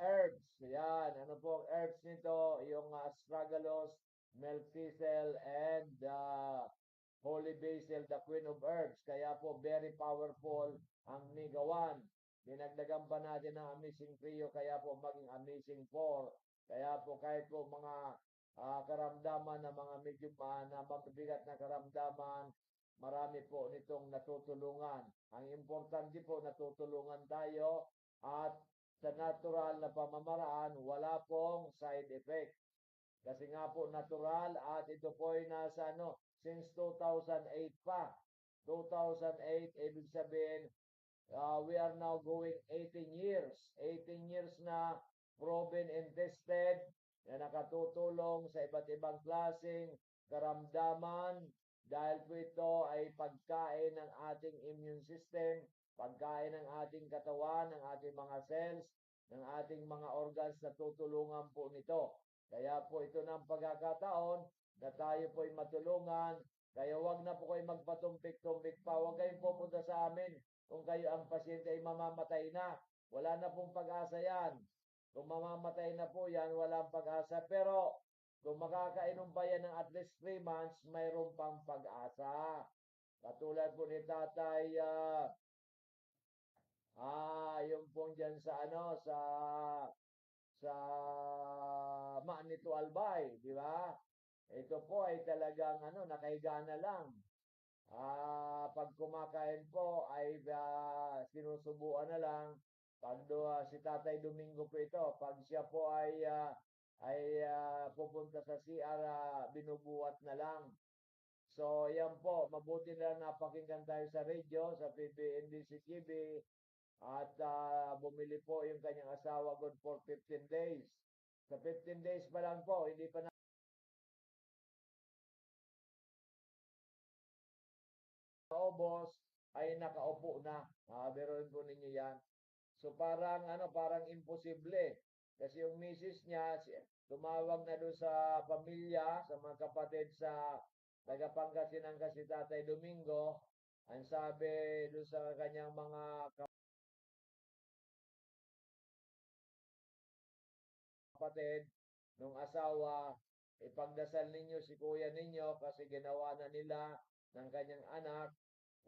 herbs. Yan. Ano po ang herbs nito? Yung astragalus, milk thistle, and holy basil, the queen of herbs. Kaya po, very powerful ang Mega 1. Dinagdagan pa natin ang Amazing Trio, kaya po maging Amazing 4. Kaya po kahit po mga karamdaman na mga medyo na mabibigat na karamdaman, marami po nitong natutulungan. Ang importante po, natutulungan tayo at sa natural na pamamaraan, wala pong side effect. Kasi nga po natural at ito po ay nasa since 2008 pa. 2008, ibig sabihin, we are now going 18 years. 18 years na proven and tested na nakatutulong sa iba't ibang klaseng karamdaman dahil po ito ay pagkain ng ating immune system, pagkain ng ating katawan, ng ating mga cells, ng ating mga organs na tutulungan po nito. Kaya po ito na ang pagkakataon na tayo po ay matulungan. Kaya wag na po kayo magpatumpik-tumpik pa. Huwag kayong pupunta sa amin kung kayo ang pasyente ay mamamatay na. Wala na pong pag-asa yan. Kung mamamatay na po yan, walang pag-asa. Pero kung makakainom pa yan ng at least 3 months, mayroon pang pag-asa. Katulad po ni Tatay, yung pong dyan sa sa Manito Albay, di ba? Ito po ay talagang nakahiga na lang. Pag kumakain po ay sinusubuan na lang. Pag si Tatay Domingo po ito, pag siya po ay pupunta sa CR, binubuhat na lang. So, yan po. Mabuti na lang napakinggan tayo sa radio, sa PBNDC TV, at bumili po yung kanyang asawa good for 15 days. Sa 15 days pa lang po, hindi pa naubos, ay nakaupo na. Biruin po ninyo yan. So parang imposible. Kasi yung misis niya, tumawag na doon sa pamilya, sa mga kapatid sa Tagapangasinan kasi Tatay Domingo. Ang sabi doon sa kanyang mga kapatid, nung asawa, ipagdasal ninyo si kuya ninyo kasi ginawa na nila ng kanyang anak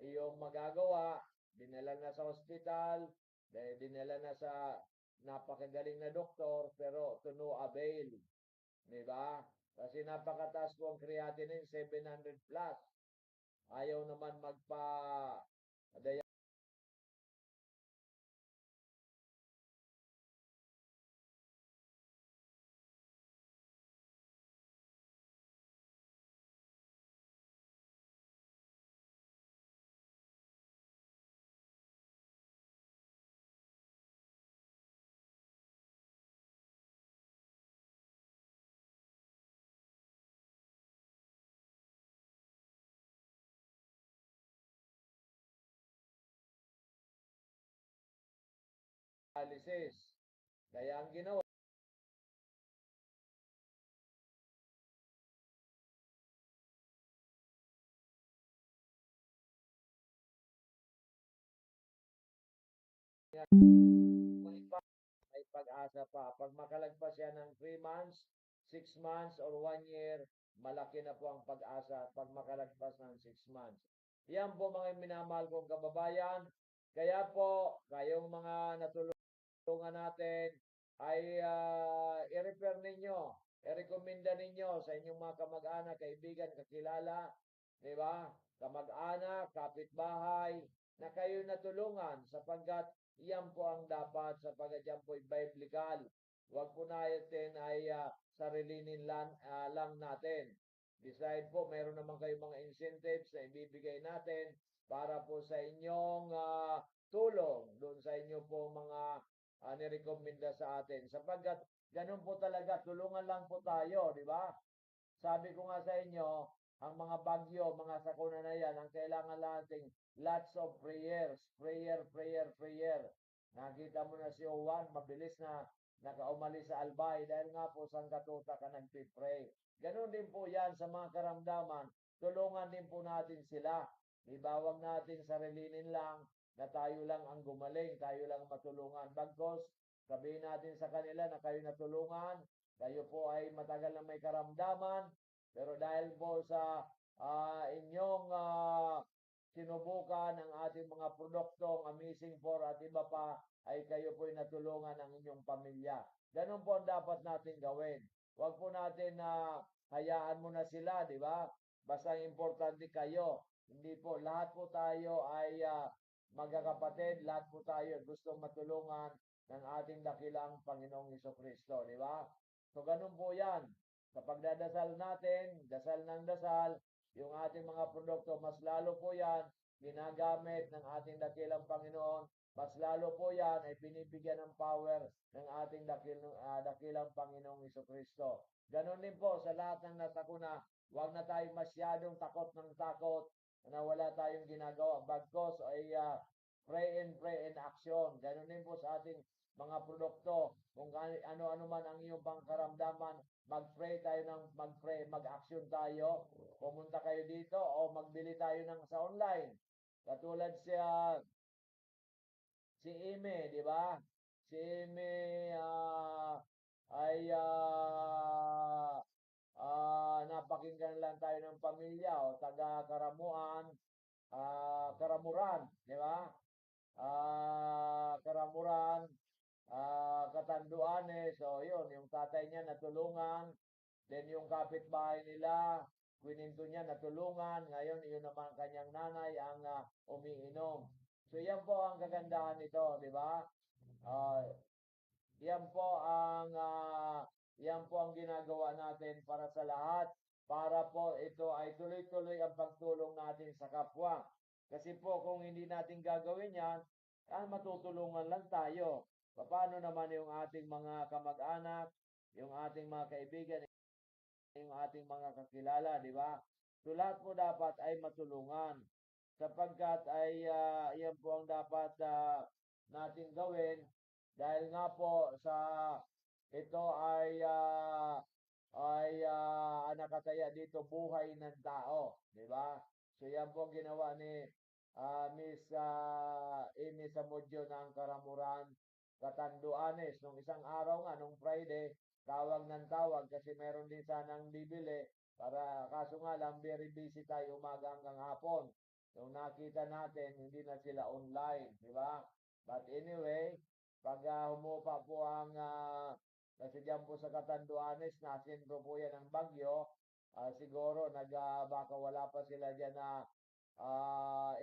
yung magagawa, dinala na sa ospital, dinala na sa napakagaling na doktor, pero to no avail. Di ba? Kasi napakataas po ang creatinine, 700 plus. Ayaw naman dialysis. Kaya ang ginawa, may pag-asa pa. Pag makalagpas siya ng 3 months, 6 months, or 1 year, malaki na po ang pag-asa pag makalagpas ng 6 months. Yan po mga minamahal kong kababayan. Kaya po, kayong mga natulungan natin ay i-refer ninyo, i-recommenda ninyo sa inyong mga kamag-anak, kaibigan, kakilala, di ba? Kamag-anak, kapitbahay, na kayo natulungan sapagkat iyan po ang dapat sapagkat yan po ay biblical. Huwag po natin ay sarilinin lang natin. Beside po, mayroon naman kayo mga incentives na ibibigay natin para po sa inyong tulong doon sa inyo po mga nirekomenda sa atin. Sapagkat ganun po talaga, tulungan lang po tayo, di ba? Sabi ko nga sa inyo, ang mga bagyo, mga sakuna na yan, ang kailangan nating lots of prayers. Prayer, prayer, prayer. Nakita mo na si Juan, mabilis na nakaumalis sa Albay dahil nga po sa katuta ka nagpipray. Ganon din po yan sa mga karamdaman. Tulungan din po natin sila. Ibawag natin sarilinin lang na tayo lang ang gumaling, tayo lang matulungan. Bagkos, sabihin natin sa kanila na kayo natulungan, kayo po ay matagal na may karamdaman, pero dahil po sa inyong sinubukan ang ating mga produktong Amazing 4 at iba pa, ay kayo po ay natulungan ng inyong pamilya. Ganun po ang dapat natin gawin. Huwag po natin na hayaan mo na sila, di ba? Basta importante kayo. Hindi po, lahat po tayo ay magkakapatid, lahat po tayo gustong matulungan ng ating dakilang Panginoong Hesukristo, di ba? So, ganun po yan. Sa pagdadasal natin, dasal ng dasal, yung ating mga produkto, mas lalo po yan ginagamit ng ating dakilang Panginoon. Mas lalo po yan ay binibigyan ng power ng ating dakilang Panginoong Hesukristo. Ganon din po sa lahat ng natakuna, huwag na tayong masyadong takot ng takot na wala tayong ginagawa. Bagkos ay pray and action. Ganon din po sa ating mga produkto. Kung ano-ano man ang iyong pangkaramdaman, mag-pray tayo ng mag-pray, mag-action tayo. Pumunta kayo dito o magbili tayo ng sa online. Katulad si Ime, di ba? Si Ime ay napakinggan lang tayo ng pamilya o taga Karamuan, Karamuran, di ba? Karamuran, Katanduanes, so yun, yung tatay niya natulungan, then yung kapitbahay nila, kwininto niya natulungan, ngayon yun naman kanyang nanay ang umiinom. So yan po ang kagandahan nito, di ba? Yan po ang ginagawa natin para sa lahat, para po ito ay tuloy-tuloy ang pagtulong natin sa kapwa. Kasi po kung hindi natin gagawin yan, matutulungan lang tayo. Paano naman yung ating mga kamag-anak, yung ating mga kaibigan, yung ating mga kakilala, di ba? So lahat po dapat ay matulungan. Sapagkat ay yan po ang dapat natin gawin dahil nga po sa ito ay nakataya dito buhay ng tao, di ba? So yan po ginawa ni Miss Amy Samudyo ng Karamuran, Katanduanes. Nung isang araw nga, nung Friday, tawag ng tawag kasi meron din sanang bibili para kaso nga lang very busy tayo umaga hanggang hapon. Nung nakita natin, hindi na sila online, di ba? But anyway, pag humupa po ang kasi dyan po sa Katanduanes, nasintro po yan ng bagyo, siguro baka wala pa sila dyan na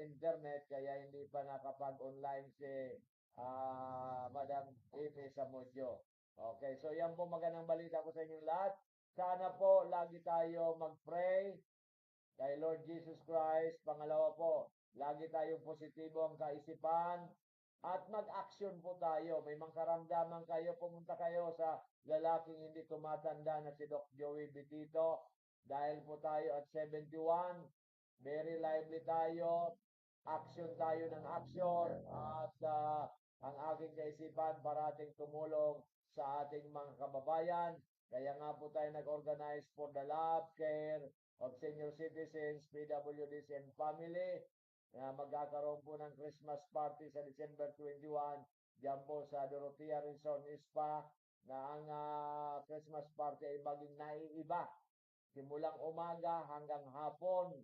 internet kaya hindi pa nakapag-online si Madam Amy Samudyo. Okay, so yan po magandang balita ko sa inyong lahat. Sana po lagi tayo mag-pray kay Lord Jesus Christ. Pangalawa po, lagi tayong positibo ang kaisipan at mag-action po tayo. May mga karamdaman kayo, pumunta kayo sa lalaking hindi tumatanda na si Doc Joey Betito. Dahil po tayo at 71, very lively tayo, action tayo ng action, at ang aking kaisipan parating tumulong sa ating mga kababayan. Kaya nga po tayo nag-organize for the love, care of senior citizens, PWDs and family, na magkakaroon po ng Christmas party sa December 21, diyan po sa Dorotea Rizon Spa, na ang Christmas party ay maging naiiba. Simulang umaga hanggang hapon,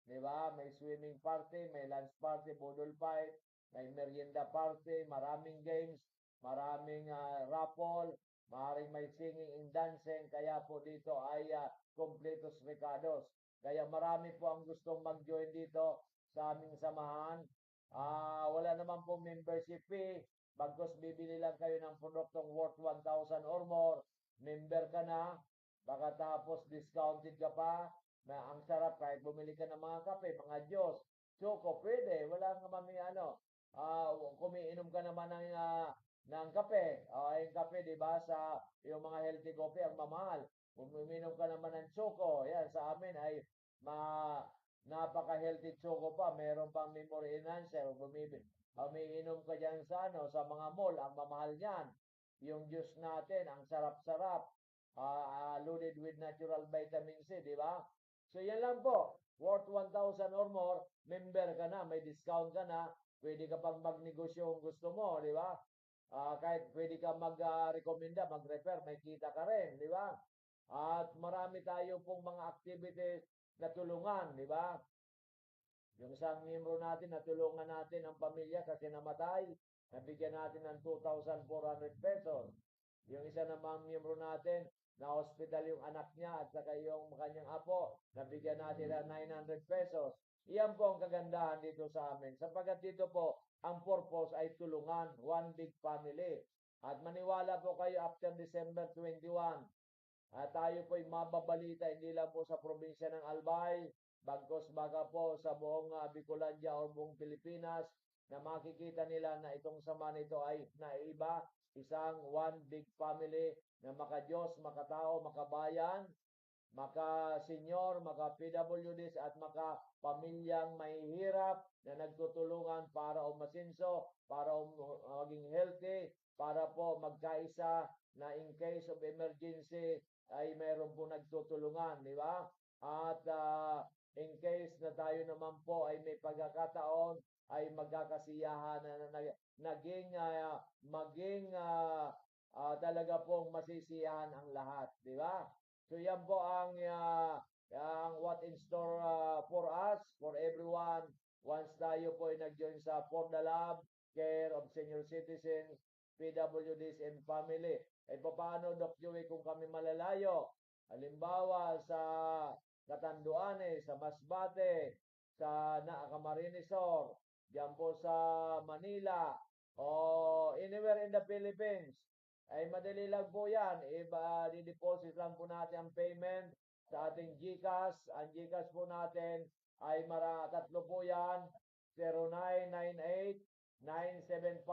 di ba? May swimming party, may lunch party, budol fight, may merienda party, maraming games, maraming raffle, maraming may singing and dancing, kaya po dito ay completos recados. Kaya marami po ang gustong mag-join dito sa aming samahan. Wala naman po membership fee, bagkos bibili lang kayo ng produktong worth 1,000 or more, member ka na, baka tapos discounted ka pa, na ang sarap kahit bumili ka ng mga kape, mga Diyos, choco, pwede, wala nga mami kumiinom ka naman ng kape, yung kape, di ba, sa yung mga healthy coffee, ang mamahal, uminom ka naman ng choco, yan, sa amin ay napaka-healthy choco pa, meron pang memory enhancer, umiinom ka dyan sa, sa mga mall, ang mamahal niyan. Yung juice natin, ang sarap-sarap, loaded with natural vitamin C, di ba? So yan lang po, worth 1,000 or more, member ka na, may discount ka na, pwede ka pang magnegosyo kung gusto mo, di ba? Kahit pwede ka mag-recommenda, mag-refer, may kita ka rin, di ba? At marami tayo pong mga activities na tulungan, di ba? Yung isang miyembro natin, natulungan natin ang pamilya kasi namatay, nabigyan natin ng 2,400 pesos. Yung isa namang miyembro natin, na hospital yung anak niya at saka yung kanyang apo, nabigyan natin ng 900 pesos. Iyan po ang kagandahan dito sa amin. Sapagkat dito po, ang purpose ay tulungan, one big family. At maniwala po kayo after December 21, tayo po'y mababalita hindi lang po sa probinsya ng Albay, bagkos baga po sa buong Bicolandia o buong Pilipinas na makikita nila na itong sama nito ay naiba, isang one big family na maka-Diyos, maka-tao, makabayan, maka-senyor, maka-PWDs at maka-pamilyang mahihirap na nagtutulungan para umasinso, para maging healthy, para po magkaisa na in case of emergency ay meron po nagtutulungan, di ba? At in case na tayo naman po ay may pagkakataon ay magkakasiyahan na talaga pong masisiyahan ang lahat, di ba? So yan po ang what in store for us, for everyone. Once tayo po ay nag-join sa For the Love, Care of Senior Citizens, PWDs and Family. Paano, Doc Joey, kung kami malalayo? Halimbawa sa Catanduanes, sa Masbate, sa Camarines Sur, diyan po sa Manila, o anywhere in the Philippines, ay madali lang po yan. Di-deposit lang po natin ang payment sa ating GCash. Ang GCash po natin ay tatlo po yan, 0998 975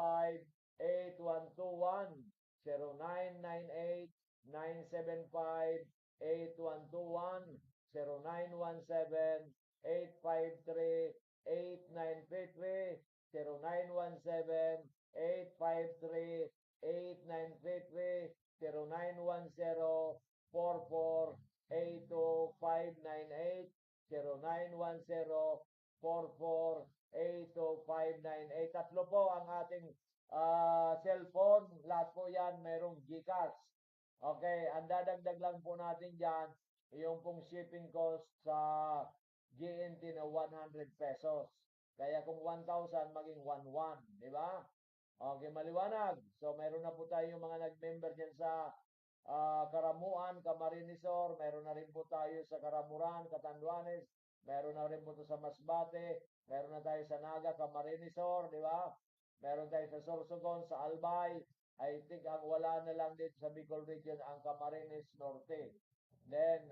8121, 0998-975-8121, 0917-853-8933, 0917-853-8933, 0910-44-82598, 0910-44-82598. Tatlo po ang ating cellphone. Lahat po yan merong GCash. Okay, ang dadagdag lang po natin dyan, yung pong shipping cost sa GNT na 100 pesos. Kaya kung 1,000, maging 1,100, di ba? Okay, maliwanag. So, meron na po tayo yung mga nag-member dyan sa Karamuan, Camarines Sur, meron na rin po tayo sa Karamuran, Catanduanes, meron na rin po sa Masbate, meron na tayo sa Naga, Camarines Sur, di ba? Meron tayo sa Sorsogon, sa Albay. I think ang wala na lang dito sa Bicol region ang Camarines Norte. Then,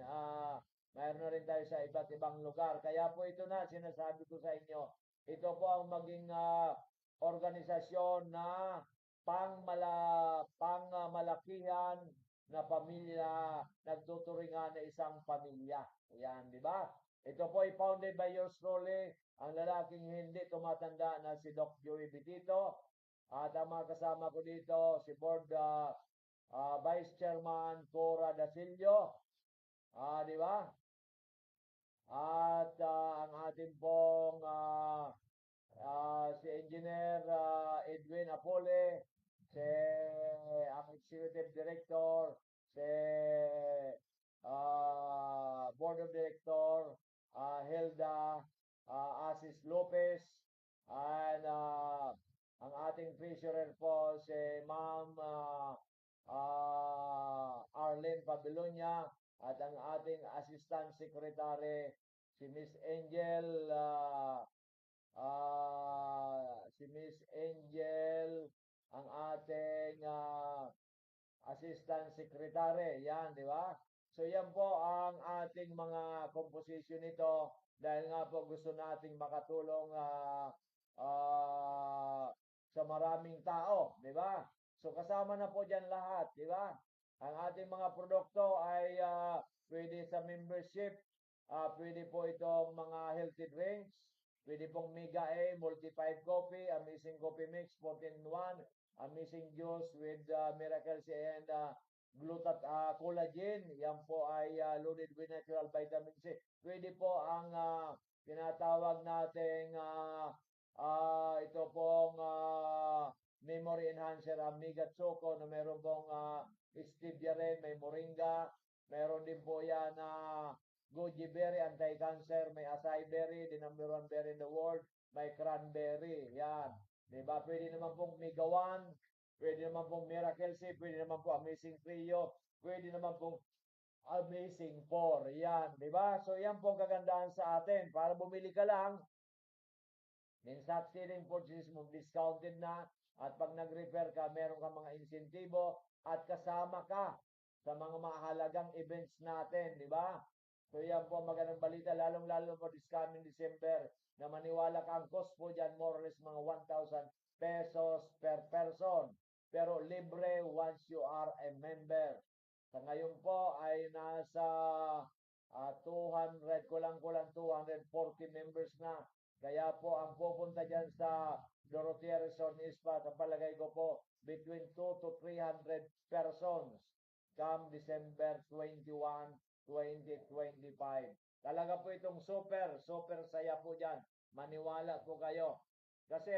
meron na rin tayo sa iba't ibang lugar. Kaya po ito na, sinasabi ko sa inyo, ito po ang maging organisasyon na pangmalakihan na pamilya, nagtuturingan na isang pamilya. Yan, di ba? Ito po ay founded by yours truly, ang lalaking hindi tumatanda na si Doc Joey Bitito. At ang mga kasama ko dito, si Board Vice Chairman Cora Dasilio. Di ba? At ang ating pong si Engineer Edwin Apole, ang Executive Director, si Board of Director, Hilda Asis Lopez, and ang ating treasurer po si Ma'am Arlene Pabilonia, at ang ating assistant secretary si Miss Angel ang ating assistant secretary. Yan, di ba? So yan po ang ating mga composition nito dahil nga po gusto nating makatulong sa maraming tao, di ba? So kasama na po diyan lahat, di ba? Ang ating mga produkto ay pwede sa membership, Pwede po itong mga healthy drinks. Pwede pong Mega A, Multi-5 Coffee, Amazing Coffee Mix, 14-in-1, Amazing Juice with Miracle C and collagen. Yan po ay loaded with natural vitamin C. Pwede po ang tinatawag nating ito pong memory enhancer, Amiga Choco, na meron pong stevia rin, may moringa. Meron din po yan na goji berry, anti-cancer, may acai berry, the number 1 berry in the world, may cranberry, yan. Diba? Pwede naman pong Mega 1, pwede naman pong Miracle C, pwede naman po Amazing Trio, pwede naman pong Amazing 4, yan. Diba? So yan po ang kagandahan sa atin. Para bumili ka lang, then succeeding purchase mo, discounted na, at pag nag-refer ka, meron ka mga insentibo, at kasama ka sa mga mahalagang events natin, di ba? So yan po ang magandang balita, lalong-lalo po this coming December, na maniwala ka, ang cost po dyan, more or less mga 1,000 pesos per person. Pero libre once you are a member. Sa ngayon po ay nasa 200, kulang-kulang 240 members na. Kaya po ang pupunta dyan sa Dorotea Resort Spa, sa palagay ko po, between 2 to 300 persons come December 21, 2025. Talaga po itong super saya po dyan. Maniwala po kayo. Kasi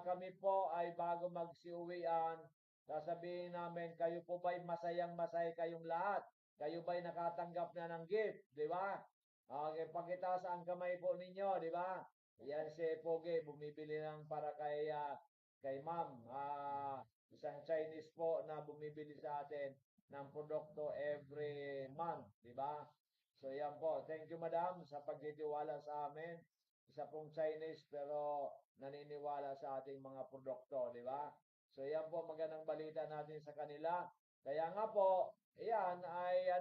kami po ay bago magsiuwian, sasabihin namin, kayo po ba'y masayang-masaya kayong lahat? Kayo ba'y nakatanggap na ng gift? Di ba? Okay, pakitaas ang kamay po ninyo, di ba? Yan si Pogi, bumibili lang para kay ma'am. Isang Chinese po na bumibili sa atin ng produkto every month, di ba? So yan po. Thank you, madam, sa pagtitiwala sa amin. Isa pong Chinese pero naniniwala sa ating mga produkto, di ba? So yan po magandang balita natin sa kanila. Kaya nga po, yan ay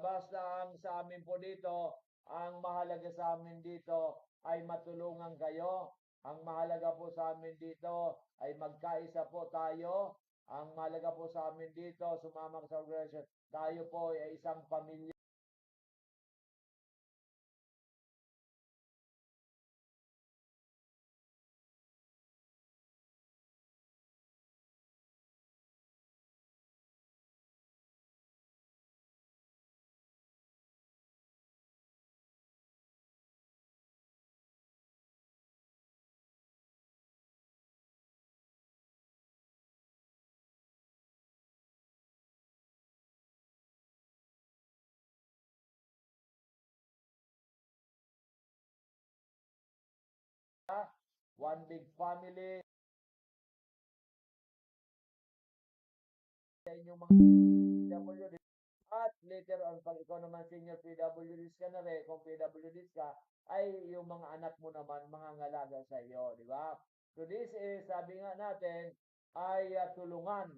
basta ang sa amin po dito, ang mahalaga sa amin dito ay matulungan kayo. Ang mahalaga po sa amin dito ay magkaisa po tayo. Ang mahalaga po sa amin dito, sumama sa organisasyon, tayo po ay isang pamilya. One big family. Sa inyong mga PWD. At later on, pag ikaw naman senior PWDs ka na rin, kung PWDs ka, ay yung mga anak mo naman, mga ngalaga sa iyo, di ba? So this is, sabi nga natin, ay tutulungan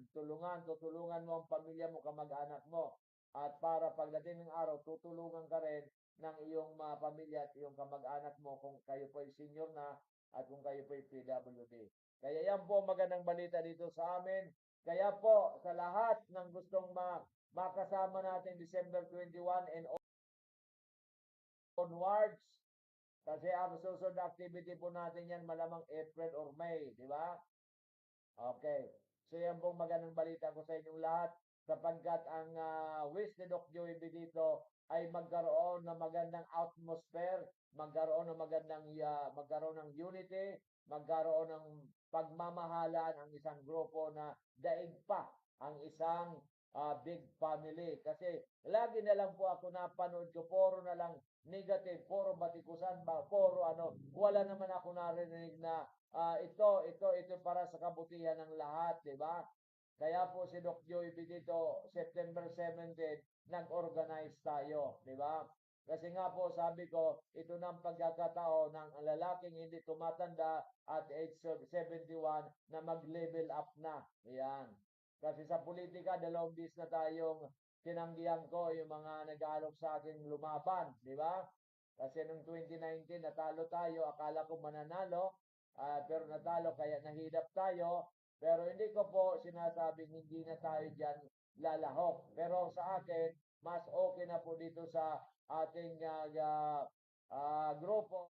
mo ang pamilya mo, kamag-anak mo. At para pagdating ng araw, tutulungan ka rin ng iyong mga pamilya at iyong kamag-anak mo kung kayo po ay senior na at kung kayo po ay PWD. Kaya yan po magandang balita dito sa amin. Kaya po, sa lahat ng gustong makasama natin December 21 and onwards, kasi ang susunod na activity po natin yan malamang April or May, di ba? Okay. So yan pong magandang balita ko sa inyong lahat, sapagkat ang wish ni Doc Joey B dito ay magkaroon ng magandang atmosphere, magkaroon ng unity, magkaroon ng pagmamahalan ang isang grupo na daig pa ang isang big family. Kasi lagi na lang po ako napanood ko, puro na lang negative, puro batikusan, puro wala naman ako narinig na ito para sa kabutihan ng lahat, di ba? Kaya po si Doc Joey B dito, September 17, nag-organize tayo, di ba? Kasi nga po, sabi ko, ito na ang pagkakataon ng lalaking hindi tumatanda at age 71 na mag-level up na. Yan. Kasi sa politika, 2 bis na tayong tinanggihan ko yung mga nag-aalok sa akin lumaban, di ba? Kasi nung 2019, natalo tayo, akala ko mananalo, pero natalo kaya nahidap tayo. Pero hindi ko po sinasabing hindi na tayo dyan lalahok. Pero sa akin, mas okay na po dito sa ating grupo.